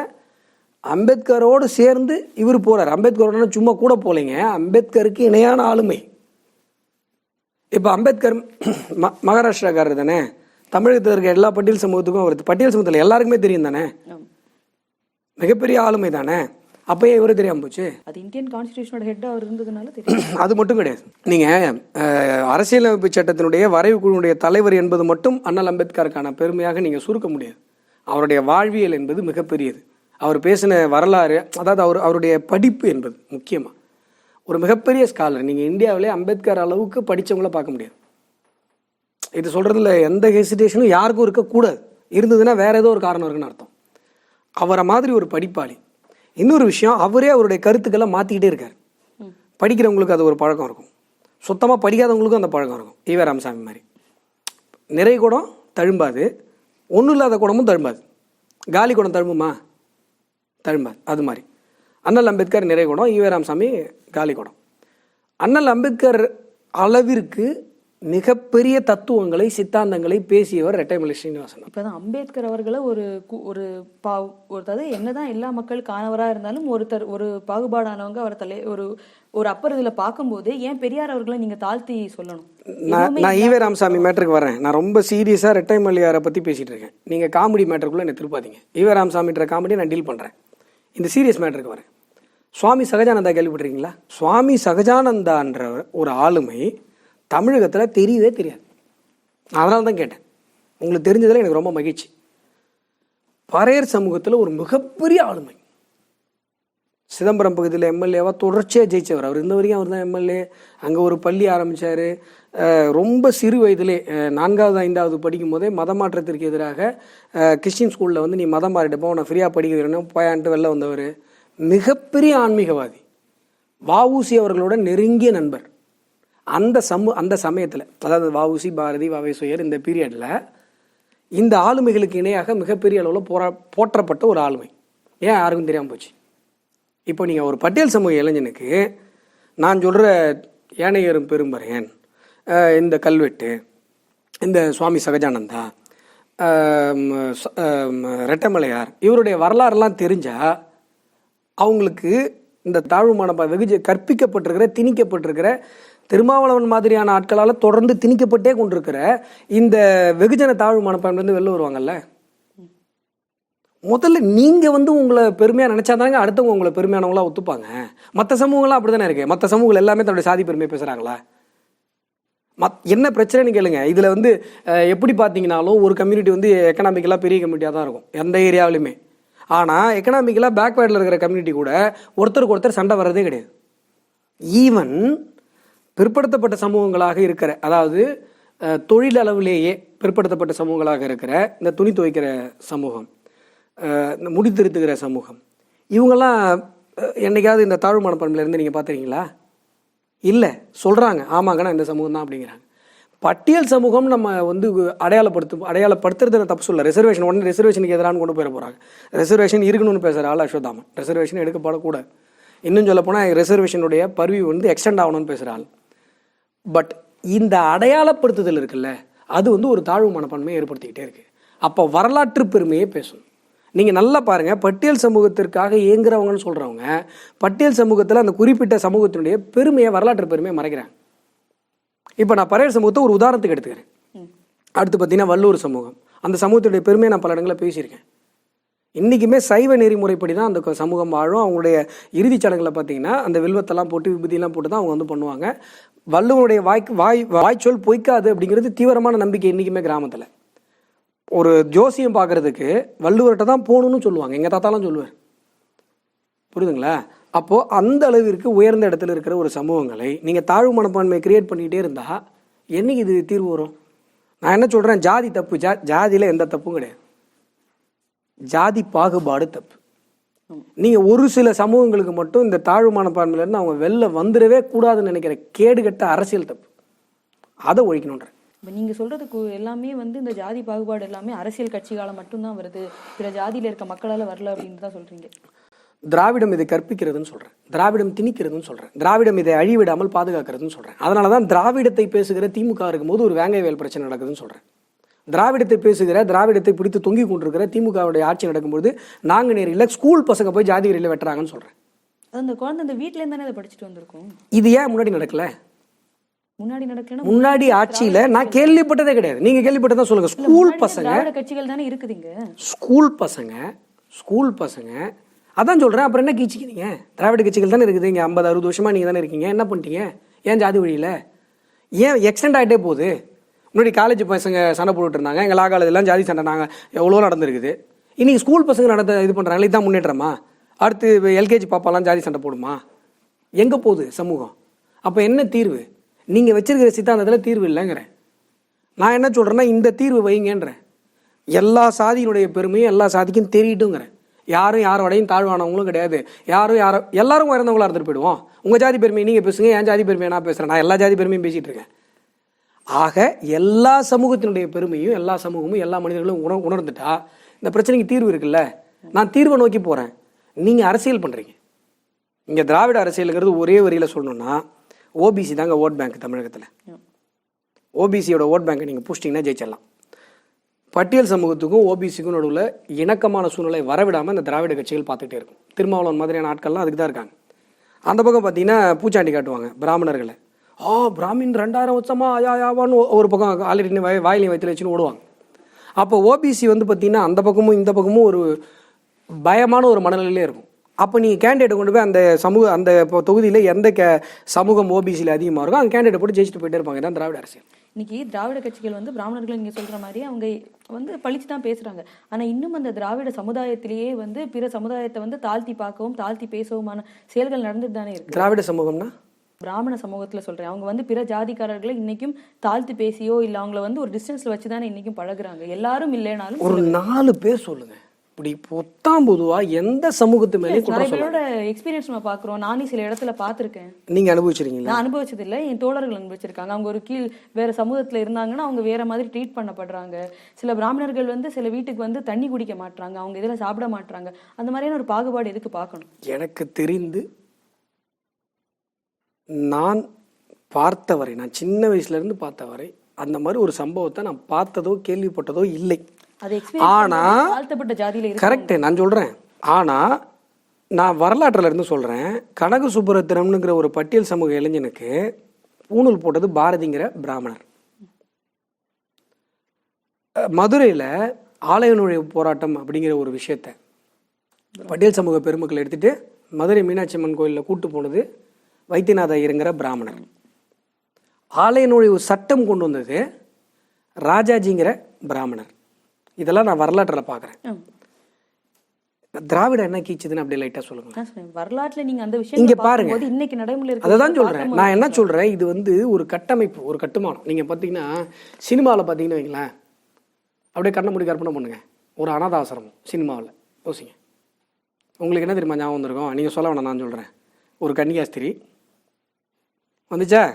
அம்பேத்கரோடு சேர்ந்து இவர் போறார். அம்பேத்கரோட சும்மா கூட போலைங்க, அம்பேத்கருக்கு இணையான ஆளுமை. இப்போ அம்பேத்கர் மகாராஷ்டிராக்காரர் தானே, தமிழகத்தில் இருக்க எல்லா பட்டியல் சமூகத்துக்கும் அவர் பட்டியல் சமூகத்தில் எல்லாருக்குமே தெரியும் தானே, மிகப்பெரிய ஆளுமை தானே. அப்பயே இவரு தெரியாம போச்சு. அது இந்தியன் கான்ஸ்டிடியூஷனோட ஹெட் அவர் இருந்ததுனால தெரியும். அது மட்டும் கிடையாது. நீங்க அரசியலமைப்பு சட்டத்தினுடைய வரைவு குழுவுடைய தலைவர் என்பது மட்டும் அண்ணல் அம்பேத்கருக்கான பெருமையாக நீங்க சுருக்க முடியாது. அவருடைய வாழ்வியல் என்பது மிகப்பெரியது. அவர் பேசின வரலாறு, அதாவது அவருடைய படிப்பு என்பது முக்கியமா ஒரு மிகப்பெரிய ஸ்காலர். நீங்க இந்தியாவிலே அம்பேத்கர் அளவுக்கு படிச்சவங்கள பார்க்க முடியாது. இது சொல்றதுல எந்த ஹெசிடேஷனும் யாருக்கும் இருக்கக்கூடாது. இருந்ததுன்னா வேற ஏதோ ஒரு காரணம் இருக்குன்னு அர்த்தம். அவரை மாதிரி ஒரு படிப்பாளி. இன்னொரு விஷயம், அவரே அவருடைய கருத்துக்களை மாற்றிக்கிட்டே இருக்கார். படிக்கிறவங்களுக்கு அது ஒரு பழக்கம் இருக்கும், சுத்தமாக படிக்காதவங்களுக்கும் அந்த பழக்கம் இருக்கும். ஈவே ராமசாமி மாதிரி நிறை குடம் தழும்பாது, ஒன்றும் இல்லாத குடமும் தழும்பாது. காலி குடம் தழும்புமா? தழும்பாது. அது மாதிரி அண்ணல் அம்பேத்கர் நிறை குடம், ஈவே ராமசாமி காலி குடம். அண்ணல் அம்பேத்கர் அளவிற்கு மிகப்பெரிய தத்துவங்களை சித்தாந்தங்களை பேசியவர் ரெட்டைமலை ஸ்ரீனிவாசன். இப்பதான் அம்பேத்கர் அவர்களை ஒருத்தர் என்னதான் எல்லா மக்களுக்கு ஆனவராக இருந்தாலும் ஒரு பாகுபாடானவங்க அவரை ஒரு அப்பர் இதுல பார்க்கும்போது ஏன் பெரியார் அவர்களை நீங்க தாழ்த்தி சொல்லணும்? நான் ஈவே ராமசாமி மேட்டருக்கு வரேன். நான் ரொம்ப சீரியஸா ரெட்டைமலையாரை பத்தி பேசிட்டு இருக்கேன். நீங்க காமெடி மேட்டருக்குள்ள என்ன திருப்பாதீங்க. ஈவே ராமசாமின்ற காமெடி நான் டீல் பண்றேன். இந்த சீரியஸ் மேட்டருக்கு வரேன். சுவாமி சகஜானந்தா கேள்விப்பட்டிருக்கீங்களா? சுவாமி சகஜானந்தான்ற ஒரு ஆளுமை தமிழகத்தில் தெரியவே தெரியாது. அதனால தான் கேட்டேன். உங்களுக்கு தெரிஞ்சதில் எனக்கு ரொம்ப மகிழ்ச்சி. பறையர் சமூகத்தில் ஒரு மிகப்பெரிய ஆளுமை. சிதம்பரம் பகுதியில் எம்எல்ஏவா தொடர்ச்சியாக ஜெயிச்சவர். அவர் இருந்த வரைக்கும் அவர் தான் எம்எல்ஏ. அங்கே ஒரு பள்ளி ஆரம்பித்தார். ரொம்ப சிறு வயதிலே 4வது 5வது படிக்கும் போதே மதமாற்றத்திற்கு எதிராக கிறிஸ்டின் ஸ்கூலில் வந்து நீ மதம் மாறிட்டப்போ உன்னை ஃப்ரீயாக படிக்க வைக்கணும் போயான்ட்டு வெளில வந்தவர். மிகப்பெரிய ஆன்மீகவாதி. வஉசி அவர்களோட நெருங்கிய நண்பர். அந்த சமயத்தில், அதாவது வஉசி, பாரதி, வ.வே.சுயர் இந்த பீரியடில் இந்த ஆளுமைகளுக்கு இணையாக மிகப்பெரிய அளவில் போற்றப்பட்ட ஒரு ஆளுமை. ஏன் யாருக்கும் தெரியாமல் போச்சு? இப்போ நீங்கள் ஒரு பட்டியல் சமூக இளைஞனுக்கு நான் சொல்கிற ஏனையரும் பெரும்பறையன், இந்த கல்வெட்டு, இந்த சுவாமி சகஜானந்தா, ரெட்டமலையார் இவருடைய வரலாறுலாம் தெரிஞ்சால் அவங்களுக்கு இந்த தாழ்வு மனப்பான்மை கற்பிக்கப்பட்டிருக்கிற திணிக்கப்பட்டிருக்கிற திருமாவளவன் மாதிரியான ஆட்களால் தொடர்ந்து திணிக்கப்பட்டே கொண்டிருக்கிற இந்த வெகுஜன தாழ்வு மனப்பான்மை வெளில வருவாங்கல்ல. முதல்ல நீங்கள் வந்து உங்களை பெருமையாக நினச்சாதாங்க அடுத்தவங்க உங்களை பெருமையானவங்களா ஒத்துப்பாங்க. மற்ற சமூகங்கள்லாம் அப்படி தானே இருக்கு. மற்ற சமூகங்கள் எல்லாமே தன்னுடைய சாதி பெருமையை பேசுகிறாங்களா? என்ன பிரச்சனைன்னு கேளுங்க. இதில் வந்து எப்படி பார்த்தீங்கன்னாலும் ஒரு கம்யூனிட்டி வந்து எக்கனாமிக்கலாக பெரிய கம்யூனிட்டியாக தான் இருக்கும் எந்த ஏரியாவிலுமே. ஆனால் எக்கனாமிக்கலாக பேக்வேர்டில் இருக்கிற கம்யூனிட்டி கூட ஒருத்தருக்கு ஒருத்தர் சண்டை வர்றதே கிடையாது. ஈவன் பிற்படுத்தப்பட்ட சமூகங்களாக இருக்கிற, அதாவது தொழில் அளவிலேயே பிற்படுத்தப்பட்ட சமூகங்களாக இருக்கிற இந்த துணி துவைக்கிற சமூகம், முடி திருத்துகிற சமூகம், இவங்கெல்லாம் என்னைக்காவது இந்த தாழ்வு மனப்பான்மையிலேருந்து நீங்கள் பார்த்துருக்கீங்களா? இல்லை. சொல்கிறாங்க ஆமாங்கண்ணா இந்த சமூகம் தான் அப்படிங்கிறாங்க. பட்டியல் சமூகம் நம்ம வந்து அடையாளப்படுத்துறது தப்பு சொல்ல. ரிசர்வேஷன் உடனே ரிசர்வேஷனுக்கு எதிரானு கொண்டு போயிட போகிறாங்க. ரிசர்வேஷன் இருக்கணும்னு பேசுகிற ஆள் அஸ்வத்தாமன். ரிசர்வேஷன் எடுக்கப்படக்கூடாது. இன்னும் சொல்ல போனால் ரிசர்வேஷனுடைய பர்வி வந்து எக்ஸ்டெண்ட் ஆகணும்னு பேசுகிற ஆள். பட் இந்த அடையாளப்படுத்துதல் இருக்குல்ல, அது வந்து ஒரு தாழ்வு மனப்பான்மையை ஏற்படுத்திக்கிட்டே இருக்கு. அப்போ வரலாற்று பெருமையை பேசணும். நீங்கள் நல்லா பாருங்கள், பட்டியல் சமூகத்திற்காக இயங்குறவங்கன்னு சொல்கிறவங்க பட்டியல் சமூகத்தில் அந்த குறிப்பிட்ட சமூகத்தினுடைய பெருமையை, வரலாற்று பெருமையை மறைக்கிறாங்க. இப்போ நான் பறையர் சமூகத்தை ஒரு உதாரணத்துக்கு எடுத்துக்கிறேன். அடுத்து பார்த்தீங்கன்னா வல்லூர் சமூகம். அந்த சமூகத்துடைய பெருமையை நான் பல இடங்களில் பேசியிருக்கேன். இன்றைக்குமே சைவ நெறிமுறைப்படி தான் அந்த சமூகம் வாழும். அவங்களுடைய இறுதிச் சடங்குல பார்த்தீங்கன்னா அந்த வில்வத்தெல்லாம் போட்டு விபூதியெல்லாம் போட்டு தான் அவங்க வந்து பண்ணுவாங்க. வள்ளுவனுடைய வாய்ச்சொல் பொய்க்காது அப்படிங்கிறது தீவிரமான நம்பிக்கை இன்றைக்குமே கிராமத்தில். ஒரு ஜோசியம் பார்க்குறதுக்கு வள்ளுவர்கிட்ட தான் போகணும்னு சொல்லுவாங்க. எங்கள் தாத்தாலாம் சொல்லுவார். புரியுதுங்களா? அப்போது அந்த அளவிற்கு உயர்ந்த இடத்துல இருக்கிற ஒரு சமூகங்களை நீங்கள் தாழ்வு மனப்பான்மையை கிரியேட் பண்ணிக்கிட்டே இருந்தால் என்னைக்கு இது தீர்வு வரும்? நான் என்ன சொல்கிறேன், ஜாதி தப்பு. ஜாதியில் எந்த தப்பும் கிடையாது. ஜாதி பாகுபாடு தப்பு. நீங்கள் ஒரு சில சமூகங்களுக்கு மட்டும் இந்த தாழ்வு மனப்பான்மையிலேருந்து அவங்க வெளில வந்துடவே கூடாதுன்னு நினைக்கிற கேடுகட்ட அரசியல் தப்பு. அதை ஒழிக்கணுன்ற. இப்போ நீங்கள் சொல்கிறதுக்கு எல்லாமே வந்து இந்த ஜாதி பாகுபாடு எல்லாமே அரசியல் கட்சிகால மட்டும்தான் வருது, பிற ஜாதியில் இருக்க மக்களால் வரல அப்படின்னு தான் சொல்கிறீங்க. திராவிடம் இதை கற்பிக்கிறதுன்னு சொல்கிறேன், திராவிடம் திணிக்கிறதுன்னு சொல்கிறேன், திராவிடம் இதை அழிவிடாமல் பாதுகாக்கிறதுன்னு சொல்கிறேன். அதனால தான் திராவிடத்தை பேசுகிற திமுக இருக்கும்போது ஒரு வேங்கை வேல் பிரச்சனை நடக்குதுன்னு சொல்கிறேன். திராவிடத்தை பேசுகிற, திராவிடத்தை பிடித்து தொங்கி கொண்டிருக்கிற திமுகவுடைய ஆட்சி நடக்கும்போது நாங்குநேரியில் ஸ்கூல் பசங்க போய் ஜாதி வெறியில் வெட்டுறாங்கன்னு சொல்கிறேன். அது அந்த குழந்தை அந்த வீட்டிலேருந்து தானே அதை படிச்சுட்டு வந்திருக்கும். இது ஏன் முன்னாடி நடக்கல? முன்னாடி நடக்கலன்னா முன்னாடி ஆட்சியில நான் கேள்விப்பட்டதே கிடையாது. நீங்க கேள்விப்பட்டதான் சொல்லுங்க. ஸ்கூல் பசங்க, திராவிட கட்சிகள் தானே இருக்குதுங்க. ஸ்கூல் பசங்க அதான் சொல்றேன். அப்புறம் என்ன கீச்சிக்கிறீங்க? திராவிட கட்சிகள் தானே இருக்குது. இங்க 50-60 வருஷமா நீங்க தானே இருக்கீங்க. என்ன பண்ணிட்டீங்க? ஏன் ஜாதி வழியில ஏன் எக்ஸ்டெண்ட் ஆகிட்டே போகுது? முன்னாடி காலேஜ் பசங்க சண்டை போட்டுட்டு இருந்தாங்க. எங்கள் லா காலேஜெல்லாம் ஜாதி சண்டை நாங்கள் எவ்வளோ நடந்திருக்குது. இன்னைக்கு ஸ்கூல் பசங்க இது பண்ணுறாங்களே, இதுதான் முன்னேற்றமா? அடுத்து எல்கேஜி பாப்பாலாம் ஜாதி சண்டை போடுமா? எங்கே போகுது சமூகம்? அப்போ என்ன தீர்வு? நீங்கள் வச்சிருக்கிற சித்தாந்தத்தில் தீர்வு இல்லைங்கிறேன். நான் என்ன சொல்கிறேன்னா, இந்த தீர்வு வைங்கன்றேன். எல்லா சாதியினுடைய பெருமையும் எல்லா சாதிக்கும் தெரியட்டுங்கிறேன். யாரோடையும் தாழ்வானவங்களும் கிடையாது. எல்லாரும் இறந்தவங்களா இருந்துட்டு போயிடுவோம். உங்கள் ஜாதி பெருமையை நீங்கள் பேசுங்க, என் ஜாதி பெருமையை நான் பேசுகிறேன். நான் எல்லா ஜாதி பெருமையும் பேசிகிட்டு இருக்கேன். ஆக எல்லா சமூகத்தினுடைய பெருமையும் எல்லா சமூகமும் எல்லா மனிதர்களும் உணர்ந்துட்டா இந்த பிரச்சனைக்கு தீர்வு இருக்குல்ல. நான் தீர்வை நோக்கி போகிறேன். நீங்கள் அரசியல் பண்ணுறீங்க. இங்கே திராவிட அரசியலுங்கிறது ஒரே வரியில் சொல்லணும்னா ஓபிசி தாங்க ஓட் பேங்க். தமிழகத்தில் ஓபிசியோட ஓட் பேங்கை நீங்கள் பூச்சிட்டிங்கன்னா ஜெயிச்சிடலாம். பட்டியல் சமூகத்துக்கும் ஓபிசிக்கும் நடுவில் இணக்கமான சூழ்நிலை வரவிடாமல் இந்த திராவிட கட்சிகள் பார்த்துக்கிட்டே இருக்கும். திருமாவளவன் மாதிரியான ஆட்கள்லாம் அதுக்கு தான் இருக்காங்க. அந்த பக்கம் பார்த்தீங்கன்னா பூச்சாண்டி காட்டுவாங்க பிராமணர்களை. பிராமின் 2000 வருஷமா ஆயாவான்னு ஒரு பக்கம் ஆல்ரெடி வாயிலையும் வயிற்றுல வச்சுன்னு ஓடுவாங்க. அப்போ ஓபிசி பார்த்தீங்கன்னா அந்த பக்கமும் இந்த பக்கமும் ஒரு பயமான ஒரு மனநிலையிலே இருக்கும். அப்போ நீங்கள் கேண்டிடேட்டை கொண்டு போய் அந்த தொகுதியில் எந்த சமூகம் ஓபிசியில் அதிகமாக இருக்கும் அந்த கேண்டிடேட் போட்டு ஜெயிச்சுட்டு போயிட்டே இருப்பாங்க. இதான் திராவிட அரசியல். இன்னைக்கு திராவிட கட்சிகள் பிராமணர்கள் நீங்க சொல்ற மாதிரி அவங்க பழிச்சு தான் பேசுறாங்க. ஆனா இன்னும் அந்த திராவிட சமுதாயத்திலேயே பிற சமுதாயத்தை தாழ்த்தி பார்க்கவும் தாழ்த்தி பேசவுமான செயல்கள் நடந்துட்டு தானே இருக்கு. திராவிட சமூகம்னா பிராமண சமூகத்துல சொல்றேன். அவங்க பிற ஜாதிக்காரர்களை இன்னைக்கும் தாழ்த்தி பேசியோ இல்ல அவங்கள ஒரு டிஸ்டன்ஸ்ல வச்சுதானே இன்னைக்கும் பழகுறாங்க. எல்லாரும் இல்லைனாலும் ஒரு 4 பேர் சொல்லுங்க. இப்படி பொத்தாம் பொதுவா எந்த சமூகத்து மேலே நிறைய எக்ஸ்பீரியன்ஸ் நம்ம பாக்குறோம். நானே சில இடத்துல பாத்திருக்கேன். நீங்க அனுபவிச்சிருக்கீங்களா? நான் அனுபவிச்சது இல்ல, என் தோழர்கள் அனுபவிச்சிருக்காங்க. அவங்க ஒரு கீழ் வேற சமூகத்துல இருந்தாங்கன்னா அவங்க வேற மாதிரி ட்ரீட் பண்ணப்படுறாங்க. சில பிராமணர்கள் சில வீட்டுக்கு தண்ணி குடிக்க மாட்டாங்க, அவங்க இதுல சாப்பிட மாட்டாங்க. அந்த மாதிரியான ஒரு பாகுபாடு எதுக்கு பார்க்கணும்? எனக்கு தெரிந்து நான் பார்த்தவரை, நான் சின்ன வயசுல இருந்து பார்த்தவரை அந்த மாதிரி ஒரு சம்பவத்தை நான் பார்த்ததோ கேள்விப்பட்டதோ இல்லை. ஆனா கரெக்ட் நான் சொல்றேன். ஆனா நான் வரலாற்றுல இருந்து சொல்றேன். கனக சுப்புரத்தினம்ங்கிற ஒரு பட்டியல் சமூக இளைஞனுக்கு பூணூல் போட்டது பாரதிங்கிற பிராமணர். மதுரையில ஆலய நுழைவு போராட்டம் அப்படிங்கிற ஒரு விஷயத்த பட்டியல் சமூக பெருமக்கள் எடுத்துட்டு மதுரை மீனாட்சி அம்மன் கோயிலில் கூட்டு போனது வைத்தியநாத ஐயருங்கிற பிராமணர். ஆலய நுழைவு சட்டம் கொண்டு வந்தது ராஜாஜிங்கிற பிராமணர். இதெல்லாம் நான் வரலாற்றுல பாக்குறேன். திராவிட என்ன கீச்சுதுன்னு அப்படி லைட்டா சொல்லுங்க. வரலாற்றுல நீங்க அந்த விஷயம் இங்க பாருங்க. இன்னைக்கு நடைமுறை இருக்கு. அதான் சொல்றேன். நான் என்ன சொல்றேன், இது ஒரு கட்டமைப்பு, ஒரு கட்டுமானம். நீங்க பாத்தீங்கன்னா சினிமாவில் பாத்தீங்கன்னா வைங்களேன், அப்படியே கண்ணை மூடி கற்பனை பண்ணுங்க. ஒரு அனாதாசிரமம் சினிமாவில் யோசிங்க. உங்களுக்கு என்ன தெரியுமா ஞாபகம் வந்திருக்கும்? நீங்க சொல்ல வேணாம், நான் சொல்றேன். ஒரு கன்னியாஸ்திரி வந்துச்சா,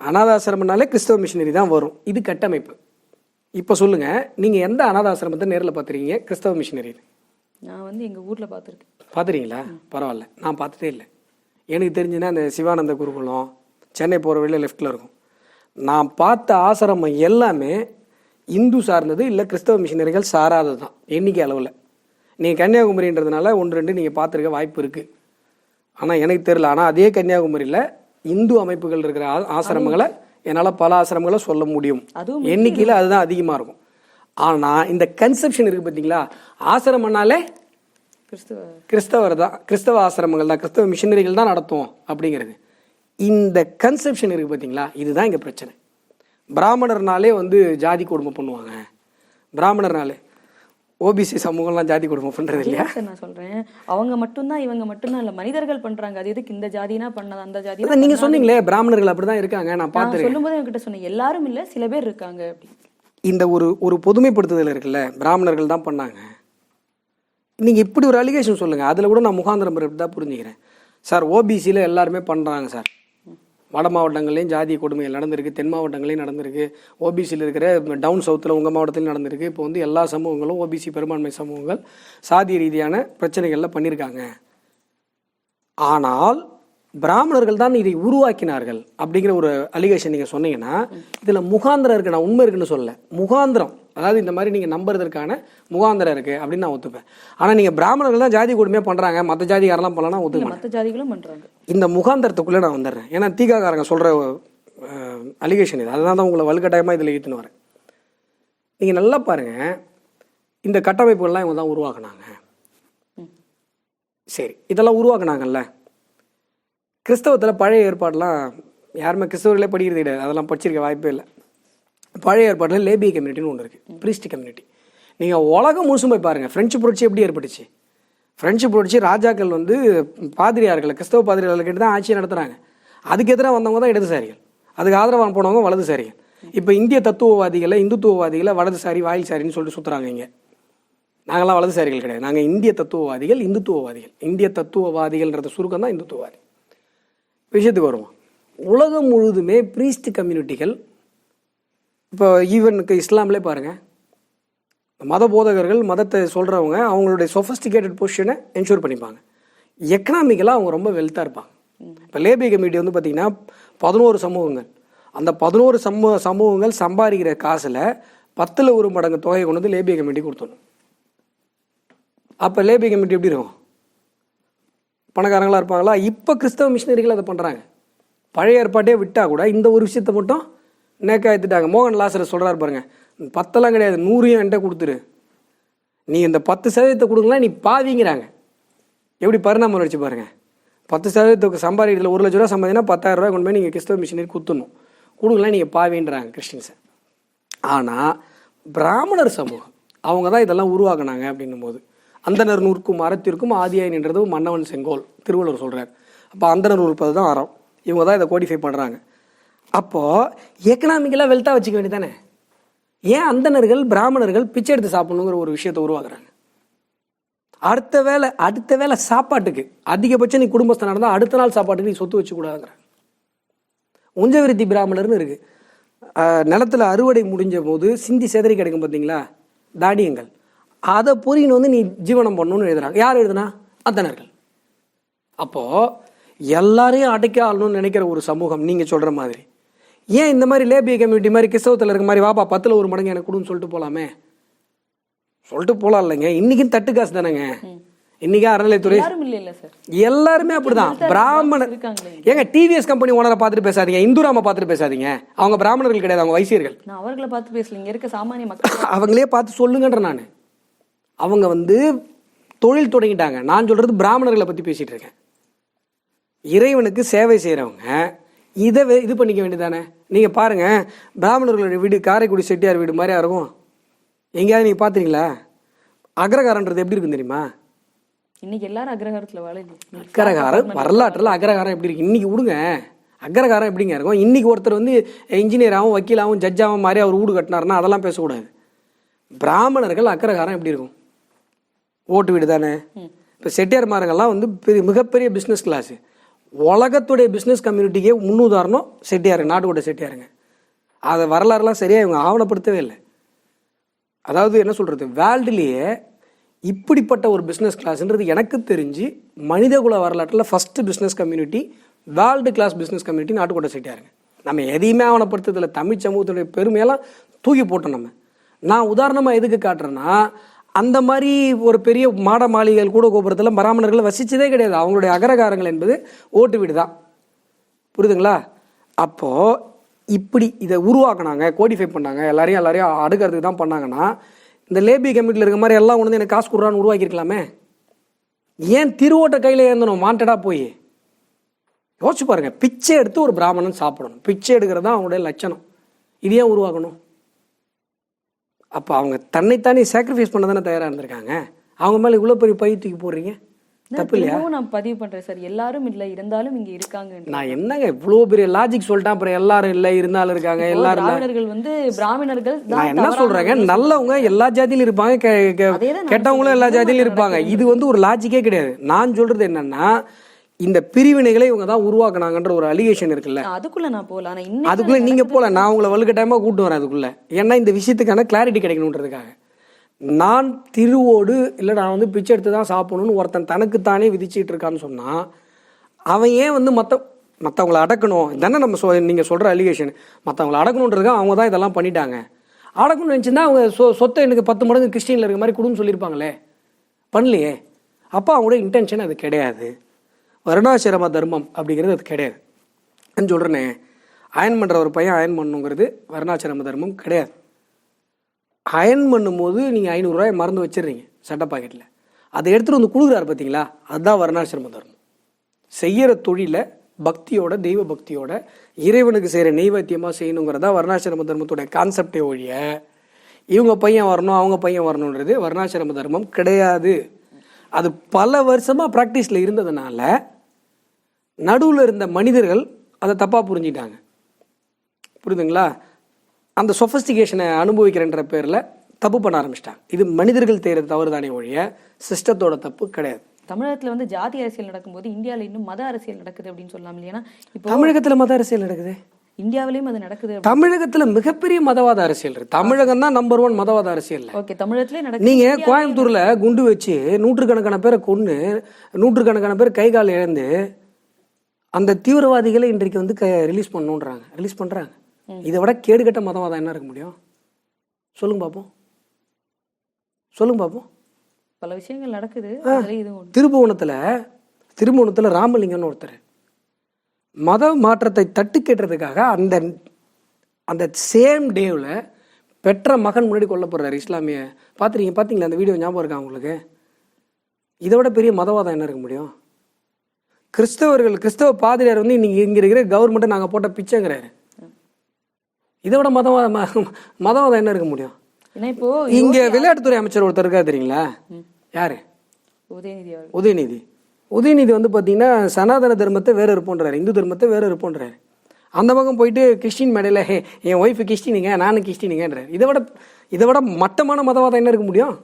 அனாதாசிரமம்னாலே கிறிஸ்தவ மிஷினரி தான் வரும். இது கட்டமைப்பு. இப்போ சொல்லுங்க, நீங்க எந்த அனாதாசிரமத்தை நேரில் பார்த்துருக்கீங்க கிறிஸ்தவ மிஷினரி? நான் எங்க ஊர்ல பார்த்துருக்கேன். பார்த்துறீங்களா? பரவாயில்ல, நான் பார்த்ததே இல்லை. எனக்கு தெரிஞ்சுன்னா அந்த சிவானந்த குருகுலம் சென்னை போகிற வழியில் லெஃப்டில் இருக்கும். நான் பார்த்த ஆசிரமம் எல்லாமே இந்து சார்ந்தது, இல்லை கிறிஸ்தவ மிஷினரிகள் சாராதது தான் எண்ணிக்கை அளவில். நீங்கள் கன்னியாகுமரின்றதுனால 1-2 நீங்கள் பார்த்துருக்க வாய்ப்பு இருக்குது. ஆனால் எனக்கு தெரியல. ஆனால் அதே கன்னியாகுமரியில் இந்து அமைப்புகள் இருக்கிற ஆசிரமங்களை என்னால் பல ஆசிரமங்களை சொல்ல முடியும். எண்ணிக்கையில் அதுதான் அதிகமாக இருக்கும். ஆனால் இந்த கன்செப்ஷன் இருக்குது பார்த்தீங்களா, ஆசிரமம்னாலே கிறிஸ்தவர் தான், கிறிஸ்தவ ஆசிரமங்கள் தான், கிறிஸ்தவ மிஷினரிகள் தான் நடத்துவோம் அப்படிங்கிறது. இந்த கன்செப்ஷன் இருக்குது பார்த்தீங்களா, இதுதான் இங்கே பிரச்சனை. பிராமணர்னாலே ஜாதி கொடுமை பண்ணுவாங்க. பிராமணர்னாலே ஓபிசி சமூகம்லாம் ஜாதி கொடுமை பண்றது இல்லையா? நான் சொல்றேன், அவங்க மட்டும்தான் இவங்க மட்டும்தான் இல்ல, மனிதர்கள் பண்றாங்க. அது எதுக்கு இந்த ஜாதினா பண்ணது அந்த ஜாதி? நீங்க சொன்னீங்களே பிராமணர்கள் அப்படிதான் இருக்காங்க. நான் பார்த்து சொல்லும்போது என்கிட்ட சொன்னேன், எல்லாரும் இல்ல சில பேர் இருக்காங்க அப்படி. இந்த ஒரு பொதுமைப்படுத்துதல் இருக்குல்ல, பிராமணர்கள் தான் பண்ணாங்க. நீங்க இப்படி ஒரு அலிகேஷன் சொல்லுங்க, அதுல கூட நான் முகாந்திரம் தான் புரிஞ்சுக்கிறேன். சார் ஓபிசியில எல்லாருமே பண்றாங்க சார். வட மாவட்டங்கள்லையும் ஜாதி கொடுமைகள் நடந்திருக்கு, தென் மாவட்டங்களையும் நடந்திருக்கு, ஓபிசியில் இருக்கிற டவுன் சவுத்தில் உங்கள் மாவட்டத்திலையும் நடந்திருக்கு. இப்போ எல்லா சமூகங்களும் ஓபிசி பெரும்பான்மை சமூகங்கள் சாதி ரீதியான பிரச்சனைகள்லாம் பண்ணியிருக்காங்க. ஆனால் பிராமணர்கள் தான் இதை உருவாக்கினார்கள் அப்படிங்கிற ஒரு அலிகேஷன் நீங்கள் சொன்னீங்கன்னா இதில் முகாந்திரம் இருக்குது. நான் உண்மை இருக்குன்னு சொல்லலை, முகாந்திரம், அதாவது இந்த மாதிரி நீங்கள் நம்புறதுக்கான முகாந்திரம் இருக்குது அப்படின்னு நான் ஒத்துப்பேன். ஆனால் நீங்கள் பிராமணர்கள் தான் ஜாதி கொடுமையாக பண்ணுறாங்க, மற்ற ஜாதிகாரெல்லாம் பண்ணலாம் ஒத்துக்க, மற்ற ஜாதிகளும் பண்ணுறாங்க. இந்த முகாந்திரத்துக்குள்ளே நான் வந்துடுறேன். ஏன்னா தீகாக்காரங்க சொல்கிற அலிகேஷன் இது. அதனால தான் உங்களை வலுக்கட்டாயமாக இதில் ஈத்துன்னு வரேன். நீங்கள் நல்லா பாருங்கள், இந்த கட்டமைப்புகள்லாம் இவங்க தான் உருவாக்குனாங்க. சரி, இதெல்லாம் உருவாக்குனாங்கல்ல. கிறிஸ்தவத்தில் பழைய ஏற்பாடெலாம் யாருமே கிறிஸ்தவர்களே படிக்கிறது கிடையாது, அதெல்லாம் படிச்சிருக்க வாய்ப்பே இல்லை. பழைய ஏற்பாட்டில் லேபி கம்யூனிட்டின்னு ஒன்று இருக்குது, பிரீஸ்ட் கம்யூனிட்டி. நீங்கள் உலகம் முழுசும் போய் பாருங்கள், ஃப்ரெஞ்சு புரட்சி எப்படி ஏற்பட்டுச்சு? ஃப்ரெஞ்சு புரட்சி ராஜாக்கள் வந்து பாதிரியார்களை, கிறிஸ்தவ பாதிரியார்களை கேட்டு தான் ஆட்சியை நடத்துகிறாங்க. அதுக்கு எதிராக வந்தவங்க தான் இடதுசாரிகள், அதுக்கு ஆதரவாக போனவங்க வலதுசாரிகள். இப்போ இந்திய தத்துவவாதிகளை, இந்துத்துவவாதிகளை வலதுசாரி வாயில்சாரின்னு சொல்லிட்டு சுற்றுறாங்க. இங்கே நாங்கள்லாம் வலதுசாரிகள் கிடையாது, நாங்கள் இந்திய தத்துவவாதிகள், இந்துத்துவவாதிகள். இந்திய தத்துவவாதிகள்ன்றத சுருக்கம் தான் இந்துத்துவவாதி. விஷயத்துக்கு வருவோம். உலகம் முழுதுமே பிரீஸ்ட் கம்யூனிட்டிகள், இப்போ ஈவனுக்கு இஸ்லாம்லே பாருங்கள், மத போதகர்கள், மதத்தை சொல்கிறவங்க அவங்களுடைய சொஃபஸ்டிகேட்டட் பொசிஷனை என்ஷூர் பண்ணிப்பாங்க. எக்கனாமிக்கலாக அவங்க ரொம்ப வெல்த்தாக இருப்பாங்க. இப்போ லேபி கம்யூனிட்டி வந்து பார்த்திங்கன்னா 11 சமூகங்கள். அந்த 11 சமூகங்கள் சம்பாதிக்கிற காசில் 10ல் 1 மடங்கு தொகையை கொண்டு வந்து லேபி கம்யூனிட்டி கொடுத்துடணும். அப்போ லேபி கம்யூனிட்டி எப்படி இருக்கும்? பணக்காரங்களாக இருப்பாங்களா? இப்போ கிறிஸ்தவ மிஷினரிகள் அதை பண்ணுறாங்க. பழைய ஏற்பாட்டே விட்டால் கூட இந்த ஒரு விஷயத்தை மட்டும் நேக்கா எடுத்துட்டாங்க. மோகன் லாசரஸ் சொல்கிறார் பாருங்க, 10 கிடையாது 100 என்கிட்ட கொடுத்துரு, நீ இந்த 10% கொடுக்கலாம், நீ பாவிங்கிறாங்க. எப்படி பரிணாமம் வச்சு பாருங்கள். 10% சம்பாதிக்கிறதுல 1 லட்ச ரூபா சம்பாதினா 10,000 ரூபாய் கொண்டு போய் நீங்கள் கிறிஸ்தவ மிஷினரி கொடுத்துடணும், கொடுக்கலாம் நீங்கள் பாவின்றாங்க கிறிஸ்டின்ஸை. ஆனால் பிராமணர் சமூகம் அவங்க தான் இதெல்லாம் உருவாக்குனாங்க. அப்படின்னும் போது அந்தனர் நூற்கும் அறத்திற்கும் ஆதியாய் நின்றது மன்னவன் செங்கோல் திருவள்ளுவர் சொல்கிறார். அப்போ அந்தனர் உறுப்பது தான் அறம், இவங்க தான் இதை கோடிஃபை பண்ணுறாங்க. அப்போது எக்கனாமிக்கலாக வெல்த்தாக வச்சுக்க வேண்டியதானே? ஏன் அந்தணர்கள் பிராமணர்கள் பிச்சை எடுத்து சாப்பிடணுங்கிற ஒரு விஷயத்தை உருவாக்குறாங்க? அடுத்த வேலை சாப்பாட்டுக்கு அதிகபட்சம் நீ குடும்பஸ்தனாக இருந்தால் அடுத்த நாள் சாப்பாட்டுக்கு நீ சொத்து வச்சுக்கூடாதுங்கிறாங்க. உஞ்சவிருத்தி பிராமணர்னு இருக்குது. நிலத்தில் அறுவடை முடிஞ்ச போது சிந்தி செதறி கிடைக்கும் பார்த்தீங்களா தானியங்கள், அதை பொறின்னு வந்து நீ ஜீவனம் பண்ணணும்னு எழுதுறாங்க. யார் எழுதுனா? அந்தணர்கள். அப்போது எல்லாரையும் அடைக்க ஆளணும்னு நினைக்கிற ஒரு சமூகம் நீங்கள் சொல்கிற மாதிரி. ஏன் இந்த மாதிரி லேபி கம்யூனிட்டி மாதிரி கிறிஸ்தவத்தில் இருக்க மாதிரி வாப்பா 10ல் 1 மடங்கு எனக்கு கொடுன்னு சொல்லிட்டு போகலாமே? சொல்லிட்டு போகலாம் இல்லைங்க. இன்றைக்கும் தட்டு காசு தானேங்க. இன்னைக்கு அறநிலைத்துறை எல்லாருமே அப்படிதான். பிராமணர் ஏங்க டிவிஎஸ் கம்பெனி ஓனரை பார்த்துட்டு பேசாதீங்க, இந்துராம பார்த்துட்டு பேசாதீங்க. அவங்க பிராமணர்கள் கிடையாது, அவங்க வைசியர்கள். அவர்களை பார்த்து பேசலீங்க, இருக்க சாமானிய மக்கள் அவங்களே பார்த்து சொல்லுங்கன்ற. நான் அவங்க வந்து தொழில் தொடங்கிட்டாங்க. நான் சொல்றது பிராமணர்களை பற்றி பேசிட்டு இருக்கேன். இறைவனுக்கு சேவை செய்கிறவங்க இதை இது பண்ணிக்க வேண்டியதானே? நீங்கள் பாருங்கள், பிராமணர்களுடைய வீடு காரைக்குடி செட்டியார் வீடு மாதிரியா இருக்கும். எங்கேயாவது நீங்கள் பார்த்துறீங்களா? அக்ரகாரன்றது எப்படி இருக்குன்னு தெரியுமா? இன்னைக்கு எல்லாரும் அக்ரகாரத்தில் அக்ரகாரம் வரலாற்றில் அக்ரகாரம் எப்படி இருக்கு? இன்னைக்கு விடுங்க, அக்ரகாரம் எப்படிங்க இருக்கும்? இன்னைக்கு ஒருத்தர் வந்து இன்ஜினியராகவும் வக்கீலாகவும் ஜட்ஜாகவும் மாதிரி அவர் வீடு கட்டினாருன்னா அதெல்லாம் பேசக்கூடாது. பிராமணர்கள் அக்ரகாரம் எப்படி இருக்கும்? ஓட்டு வீடு தானே. இப்போ செட்டியார் மாருங்கள்லாம் வந்து மிகப்பெரிய பிஸ்னஸ் கிளாஸு. உலகத்துடைய பிஸ்னஸ் கம்யூனிட்டிக்கே முன்னுதாரணம் செட்டியார், நாட்டுக்கோட்டை செட்டியாருங்க. அதை வரலாறுலாம் சரியாக இவங்க ஆவணப்படுத்தவே இல்லை. அதாவது என்ன சொல்கிறது, வேர்ல்டுலேயே இப்படிப்பட்ட ஒரு பிஸ்னஸ் கிளாஸ்ன்றது எனக்கு தெரிஞ்சு மனிதகுல வரலாற்றில் first business community, world class business community Nattukottai செட்டியாருங்க. நம்ம எதையுமே ஆவணப்படுத்துறதில்ல. தமிழ் சமூகத்துடைய பெருமையெல்லாம் தூக்கி போட்டோம் நம்ம. நான் உதாரணமாக எதுக்கு காட்டுறேன்னா, அந்த மாதிரி ஒரு பெரிய மாட மாளிகைகள் கூட கோபுரத்தில் பிராமணர்கள் வசிச்சதே கிடையாது. அவங்களுடைய அகரகாரங்கள் என்பது ஓட்டு வீடு தான். புரியுதுங்களா? அப்போது இப்படி இதை உருவாக்குனாங்க, கோடிஃபை பண்ணாங்க, எல்லாரையும் அடுக்கிறதுக்கு தான் பண்ணாங்கன்னா, இந்த லேபி கம்யூனிட்டியில் இருக்க மாதிரி எல்லாம் கொண்டு எனக்கு காசு கொடுறான்னு உருவாக்கியிருக்கலாமே. ஏன் திருவோட்ட கையில் ஏந்தணும் வாண்டடாக போய்? யோசிச்சு பாருங்க. பிச்சை எடுத்து ஒரு பிராமணன் சாப்பிடணும், பிச்சை எடுக்கிறது தான் அவங்களுடைய லட்சணம். இது ஏன் உருவாக்கணும்? அப்போ அவங்க தன்னைத்தானே சாக்ரிஃபைஸ் பண்ண தானே தயாராக இருந்திருக்காங்க. அவங்க மேலே இவ்வளோ பெரிய பை தூக்கி போடுறீங்க, தப்பு இல்லையா? நான் பதிவு பண்ணுறேன் சார், எல்லாரும் இல்லை இருந்தாலும் இங்கே இருக்காங்க. நான் என்னங்க இவ்வளோ பெரிய லாஜிக் சொல்லிட்டேன், அப்புறம் எல்லாரும் இல்லை இருந்தாலும் இருக்காங்க. எல்லாரும் பிராமணர்கள் நான் என்ன சொல்கிறேங்க, நல்லவங்க எல்லா ஜாதியிலும் இருப்பாங்க, கெட்டவங்களும் எல்லா ஜாதியிலும் இருப்பாங்க. இது வந்து ஒரு லாஜிக்கே கிடையாது. நான் சொல்கிறது என்னன்னா, இந்த பிரிவினைகளை இவங்க தான் உருவாக்குனாங்கன்ற ஒரு அலிகேஷன் இருக்குல்ல, அதுக்குள்ள நான் போகல. அதுக்குள்ள நீங்க போல, நான் உங்களை வலுக்கட்டாயமா கூட்டு வரேன் அதுக்குள்ள. ஏன்னா இந்த விஷயத்துக்கான கிளாரிட்டி கிடைக்கணுன்றதுக்காக. நான் திருவோடு இல்லை, நான் வந்து பிச்சை எடுத்து தான் சாப்பிடணும்னு ஒருத்தன் தனக்குத்தானே விதிச்சிட்டு இருக்கான்னு சொன்னா, அவன் ஏன் வந்து மற்றவங்களை அடக்கணும் தானே நம்ம நீங்கள் சொல்கிற அலிகேஷன். மற்றவங்களை அடக்கணுன்றதுக்காக அவங்க தான் இதெல்லாம் பண்ணிட்டாங்க. அடக்கணும்னு நினச்சிருந்தா அவங்க சொத்தை எனக்கு 10 மடங்கு கிறிஸ்டினில் இருக்க மாதிரி கொடுன்னு சொல்லியிருப்பாங்களே, பண்ணலையே. அப்போ அவங்களோட இன்டென்ஷன் அது கிடையாது. வருணாசிரம தர்மம் அப்படிங்கிறது அது கிடையாது. நான் சொல்கிறேனே, அயன் பண்ணுற ஒரு பையன் அயன் பண்ணுங்கிறது வர்ணாசிரம தர்மம் கிடையாது. அயன் பண்ணும்போது நீங்கள் 500 மறந்து வச்சிடுறீங்க சட்டை பாக்கெட்டில், அதை எடுத்துகிட்டு வந்து கொடுக்குறாரு பார்த்தீங்களா, அதுதான் வர்ணாசிரம தர்மம். செய்கிற தொழிலை பக்தியோட, தெய்வ பக்தியோட, இறைவனுக்கு செய்கிற நெய்வேத்தியமாக செய்யணுங்கிறதா வர்ணாசிரம தர்மத்துடைய கான்செப்டே ஒழிய இவங்க பையன் வரணும் அவங்க பையன் வரணுன்றது வர்ணாசிரம தர்மம் கிடையாது. அது பல வருஷமாக ப்ராக்டிஸில் இருந்ததுனால நடுவில் இருந்த மனிதர்கள் அதை தப்பாக புரிஞ்சிட்டாங்க. புரியுதுங்களா? அந்த சொஃபஸ்டிகேஷனை அனுபவிக்கிறன்ற பேரில் தப்பு பண்ண ஆரம்பிச்சிட்டாங்க. இது மனிதர்கள் செய்கிற தவறு தானே ஒழிய சிஸ்டத்தோட தப்பு கிடையாது. தமிழகத்துல வந்து ஜாதி அரசியல் நடக்கும்போது இந்தியாவில் இன்னும் மத அரசியல் நடக்குது அப்படின்னு சொல்லலாம் இல்லையா? இப்போ தமிழகத்தில் மத அரசியல் நடக்குது, இந்தியாவிலையும் அது நடக்குது. தமிழகத்துல மிகப்பெரிய மதவாத அரசியல் இருக்கு. தமிழகம் தான் நம்பர் 1 மதவாத அரசியல். ஓகே, தமிழகத்திலே நடக்குது. நீங்க கோயம்புத்தூர்ல குண்டு வச்சு நூற்றுக்கணக்கான பேரை கொன்னு, நூற்றுக்கணக்கான பேர் கை கால் இழந்து அந்த தீவிரவாதிகளை இன்றைக்கு வந்து ரிலீஸ் பண்ணணுன்றாங்க, ரிலீஸ் பண்றாங்க. இதை விட கேடுகட்ட மதவாதம் என்ன இருக்க முடியும்? சொல்லுங்க பாப்போம், சொல்லுங்க பாப்போம். பல விஷயங்கள் நடக்குது. திருபுவனத்துல ராமலிங்கம்னு ஒருத்தர் மத மாற்றத்தை தட்டு கேட்டதுக்காக அந்த சேம் டேவில் பெற்ற மகன் முன்னாடி கொல்லப்படுறாரு இஸ்லாமிய. பார்த்தீங்களா அந்த வீடியோ? ஞாபகம் இருக்கா உங்களுக்கு? இதை விட பெரிய மதவாதம் என்ன இருக்க முடியும்? கிறிஸ்தவ பாதிரியார் வந்து இன்னைக்கு இங்க இருக்கிற கவர்மெண்ட்டை நாங்கள் போட்ட பிச்சைங்கிறாரு. இதை விட மதவாதம் என்ன இருக்க முடியும்? இப்போ இங்க விளையாட்டுத்துறை அமைச்சர் ஒருத்தர் இருக்கா தெரியுங்களா? யாரு? உதயநிதி வந்து பார்த்தீங்கன்னா சனாதன தர்மத்தை வேற இருப்போன்றாரு, இந்து தர்மத்தை வேற இருப்போன்றாரு. அந்த பக்கம் போயிட்டு கிறிஸ்டின் மேடையில் என் ஒய்ஃபு கிறிஸ்டினிங்க நானும் கிறிஸ்டினிங்கன்றார். இதை விட மட்டமான மதவாதம் என்ன இருக்க முடியும்?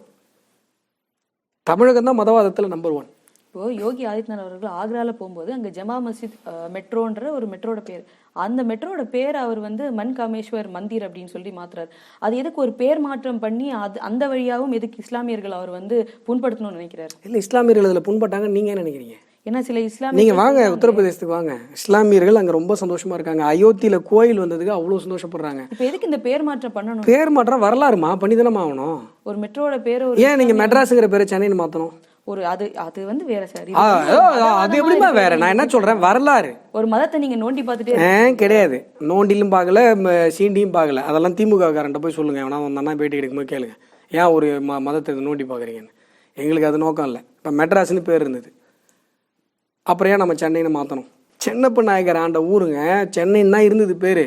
தமிழகம் தான் மதவாதத்தில் நம்பர் 1. இப்போ யோகி ஆதித்யநாத் அவர்கள் ஆக்ரால போகும்போது அங்கே ஜமா மஸ்ஜித் மெட்ரோன்ற ஒரு மெட்ரோட பேர், அந்த மெட்ரோட பேர் அவர் வந்து மன் காமேஸ்வர் மந்திர் அப்படின்னு சொல்லி மாத்துறாரு. அது எதுக்கு ஒரு பேர் மாற்றம் பண்ணி அந்த வழியாகவும் எதுக்கு இஸ்லாமியர்கள் அவர் வந்து புண்படுத்தணும்னு நினைக்கிறாரு? இல்லை, இஸ்லாமியர்கள் அதில் புண்பட்டாங்க நீங்க என்ன நினைக்கிறீங்க? ஏன்னா சில நீங்க வாங்க உத்தரப்பிரதேசத்துக்கு வாங்க, இஸ்லாமியர்கள் அங்க ரொம்ப சந்தோஷமா இருக்காங்க. அயோத்தியில கோயில் வந்ததுக்கு அவ்வளவு சந்தோஷப்படுறாங்க. இப்போ எதுக்கு இந்த பேர் மாற்றம் பண்ணணும்? பேர் மாற்றம் வரலாறுமா பண்ணிதானே ஆகணும். ஒரு மெட்ரோட பேர் ஏன் நீங்க மெட்ராஸுங்கிற பேரை சென்னைன்னு மாத்தணும்? ஒரு அது வந்து வேற சார். அது எப்படிமா வேற? நான் என்ன சொல்றேன், வரலாறு. ஒரு மதத்தை நீங்க நோண்டி பார்த்துட்டே கிடையாது. நோண்டிலும் பார்க்கல, சீண்டியும் பார்க்கல. அதெல்லாம் திமுக காரன்ட்ட போய் சொல்லுங்க, வேணா வந்தா பேட்டி எடுக்கும்போது கேளுங்க, ஏன் ஒரு மதத்தை நோண்டி பார்க்குறீங்கன்னு. எங்களுக்கு அது நோக்கம் இல்லை. இப்போ மெட்ராஸ்னு பேர் இருந்தது, அப்புறம் ஏன் நம்ம சென்னைன்னு மாற்றணும்? சென்னப்ப நாயக்கர் ஆண்ட ஊருங்க சென்னைன்னு தான் இருந்தது பேர்.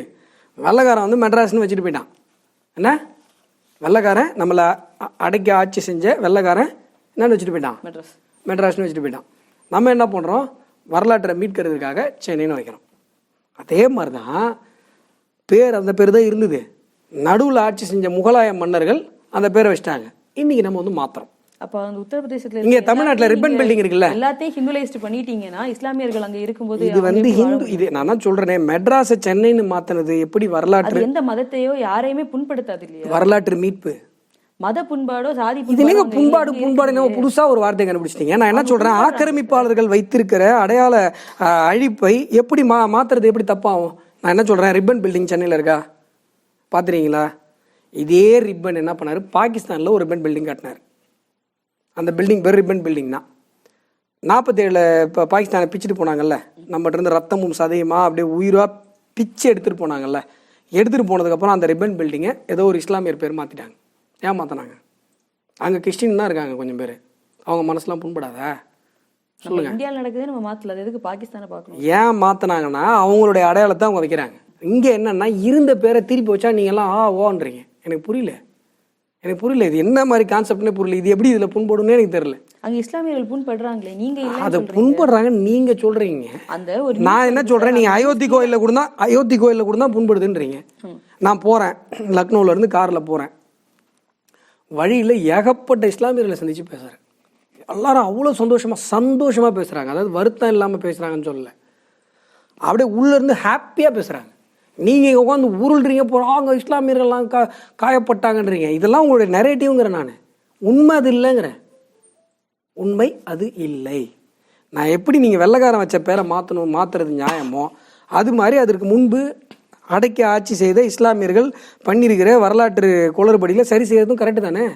வெள்ளைக்காரன் வந்து மெட்ராஸ்னு வச்சுட்டு போயிட்டான். என்ன வெள்ளைக்காரன் நம்மளை அடக்கி ஆட்சி செஞ்ச வெள்ளைக்காரன் என்னன்னு வச்சுட்டு போயிட்டான்? மெட்ராஸ்னு வச்சுட்டு போயிட்டான். நம்ம என்ன பண்ணுறோம்? வரலாற்றை மீட்கிறதுக்காக சென்னைன்னு வைக்கிறோம். அதே மாதிரி தான் பேர், அந்த பேர் தான் இருந்தது. நடுவில் ஆட்சி செஞ்ச முகலாய மன்னர்கள் அந்த பேரை வச்சிட்டாங்க. இன்னைக்கு நம்ம வந்து மாத்திரம். அப்ப அந்த உத்தரப்பிரதேசத்துல இங்க தமிழ்நாட்டுல ரிப்பன் பில்டிங் இருக்குல்ல, எல்லாத்தையும் ஹிந்துலைஸ்ட் பண்ணிட்டீங்கன்னா இஸ்லாமியர்கள் அங்க இருக்கும்போது இது வந்து ஹிந்து, இது நான் தான் சொல்றேன், மெட்ராஸை சென்னைன்னு மாத்தினது எப்படி வரலாற்று, எந்த மதத்தையோ யாரையுமே புண்படுத்தாது இல்லையா? வரலாற்று மீட்பு. மத புண்பாடோ சாதி புண்பாடு புதுசா ஒரு வார்த்தை கண்டுபிடிச்சிட்டீங்க. நான் என்ன சொல்றேன், ஆக்கிரமிப்பாளர்கள் வைத்திருக்கிற அடையாள அழிப்பை எப்படி மாத்துறது எப்படி தப்பாகும்? நான் என்ன சொல்றேன், ரிப்பன் பில்டிங் சென்னையில இருக்கா பாத்துறீங்களா? இதே ரிப்பன் என்ன பண்ணாரு, பாகிஸ்தான்ல ஒரு ரிப்பன் பில்டிங் கட்டினாரு. அந்த பில்டிங் பேர் ரிப்பன் பில்டிங் தான். 47 இப்போ பாகிஸ்தானை பிச்சுட்டு போனாங்கல்ல, நம்மகிட்ட இருந்து ரத்தமும் சதையுமா அப்படியே உயிரா பிச்சு எடுத்துட்டு போனாங்கல்ல, எடுத்துட்டு போனதுக்கப்புறம் அந்த ரிப்பன் பில்டிங்கை ஏதோ ஒரு இஸ்லாமியர் பேர் மாத்திட்டாங்க. ஏன் மாத்தினாங்க? அங்கே கிறிஸ்டின் தான் இருக்காங்க கொஞ்சம் பேர், அவங்க மனசுலாம் புண்படாதா? சொல்லுங்க. இந்தியாவில் நடக்குது, நம்ம மாத்தல, எதுக்கு பாகிஸ்தானை பார்க்கணும்? ஏன் மாத்தினாங்கன்னா அவங்களுடைய அடையாளத்தை அவங்க வைக்கிறாங்க. இங்கே என்னன்னா இருந்த பேரை திருப்பி வச்சா நீங்கெல்லாம் ஓன்றீங்க. எனக்கு புரியல, இது என்ன மாதிரி கான்செப்ட்னே புரியல. இது எப்படி இதுல புண்படும்னு எனக்கு தெரியல. அங்க இஸ்லாமியர்கள் புண்படுறாங்களே, நீங்க இல்ல அதை புண்படுறாங்க நீங்க சொல்றீங்க. அந்த ஒரு நான் என்ன சொல்றேன், நீங்க அயோத்தி கோயில்ல கூட தான் புண்படுதுன்றீங்க. நான் போறேன், லக்னோல இருந்து கார்ல போறேன், வழியில ஏகப்பட்ட இஸ்லாமியர்களை சந்திச்சு பேசுறேன். எல்லாரும் அவ்வளவு சந்தோஷமா பேசுறாங்க. அதாவது வருத்தம் இல்லாம பேசுறாங்கன்னு சொல்லல, அப்படியே உள்ள இருந்து ஹாப்பியா பேசுறாங்க. நீங்க உட்காந்து உருள்றீங்க, போறாங்க இஸ்லாமியர்கள்லாம் காயப்பட்டாங்கன்றீங்க. இதெல்லாம் உங்களுடைய நரேட்டிவ்ங்கிற. நான் உண்மை அது இல்லைங்கிறேன். உண்மை அது இல்லை. நான் எப்படி நீங்க வெள்ளைக்காரன் வச்ச பேரை மாத்துறது நியாயமோ அது மாதிரி அதற்கு முன்பு அடக்கி ஆட்சி செய்த இஸ்லாமியர்கள் பண்ணியிருக்கிற வரலாற்று குளறுபடியில சரி செய்யறதும் கரெக்டு தானே.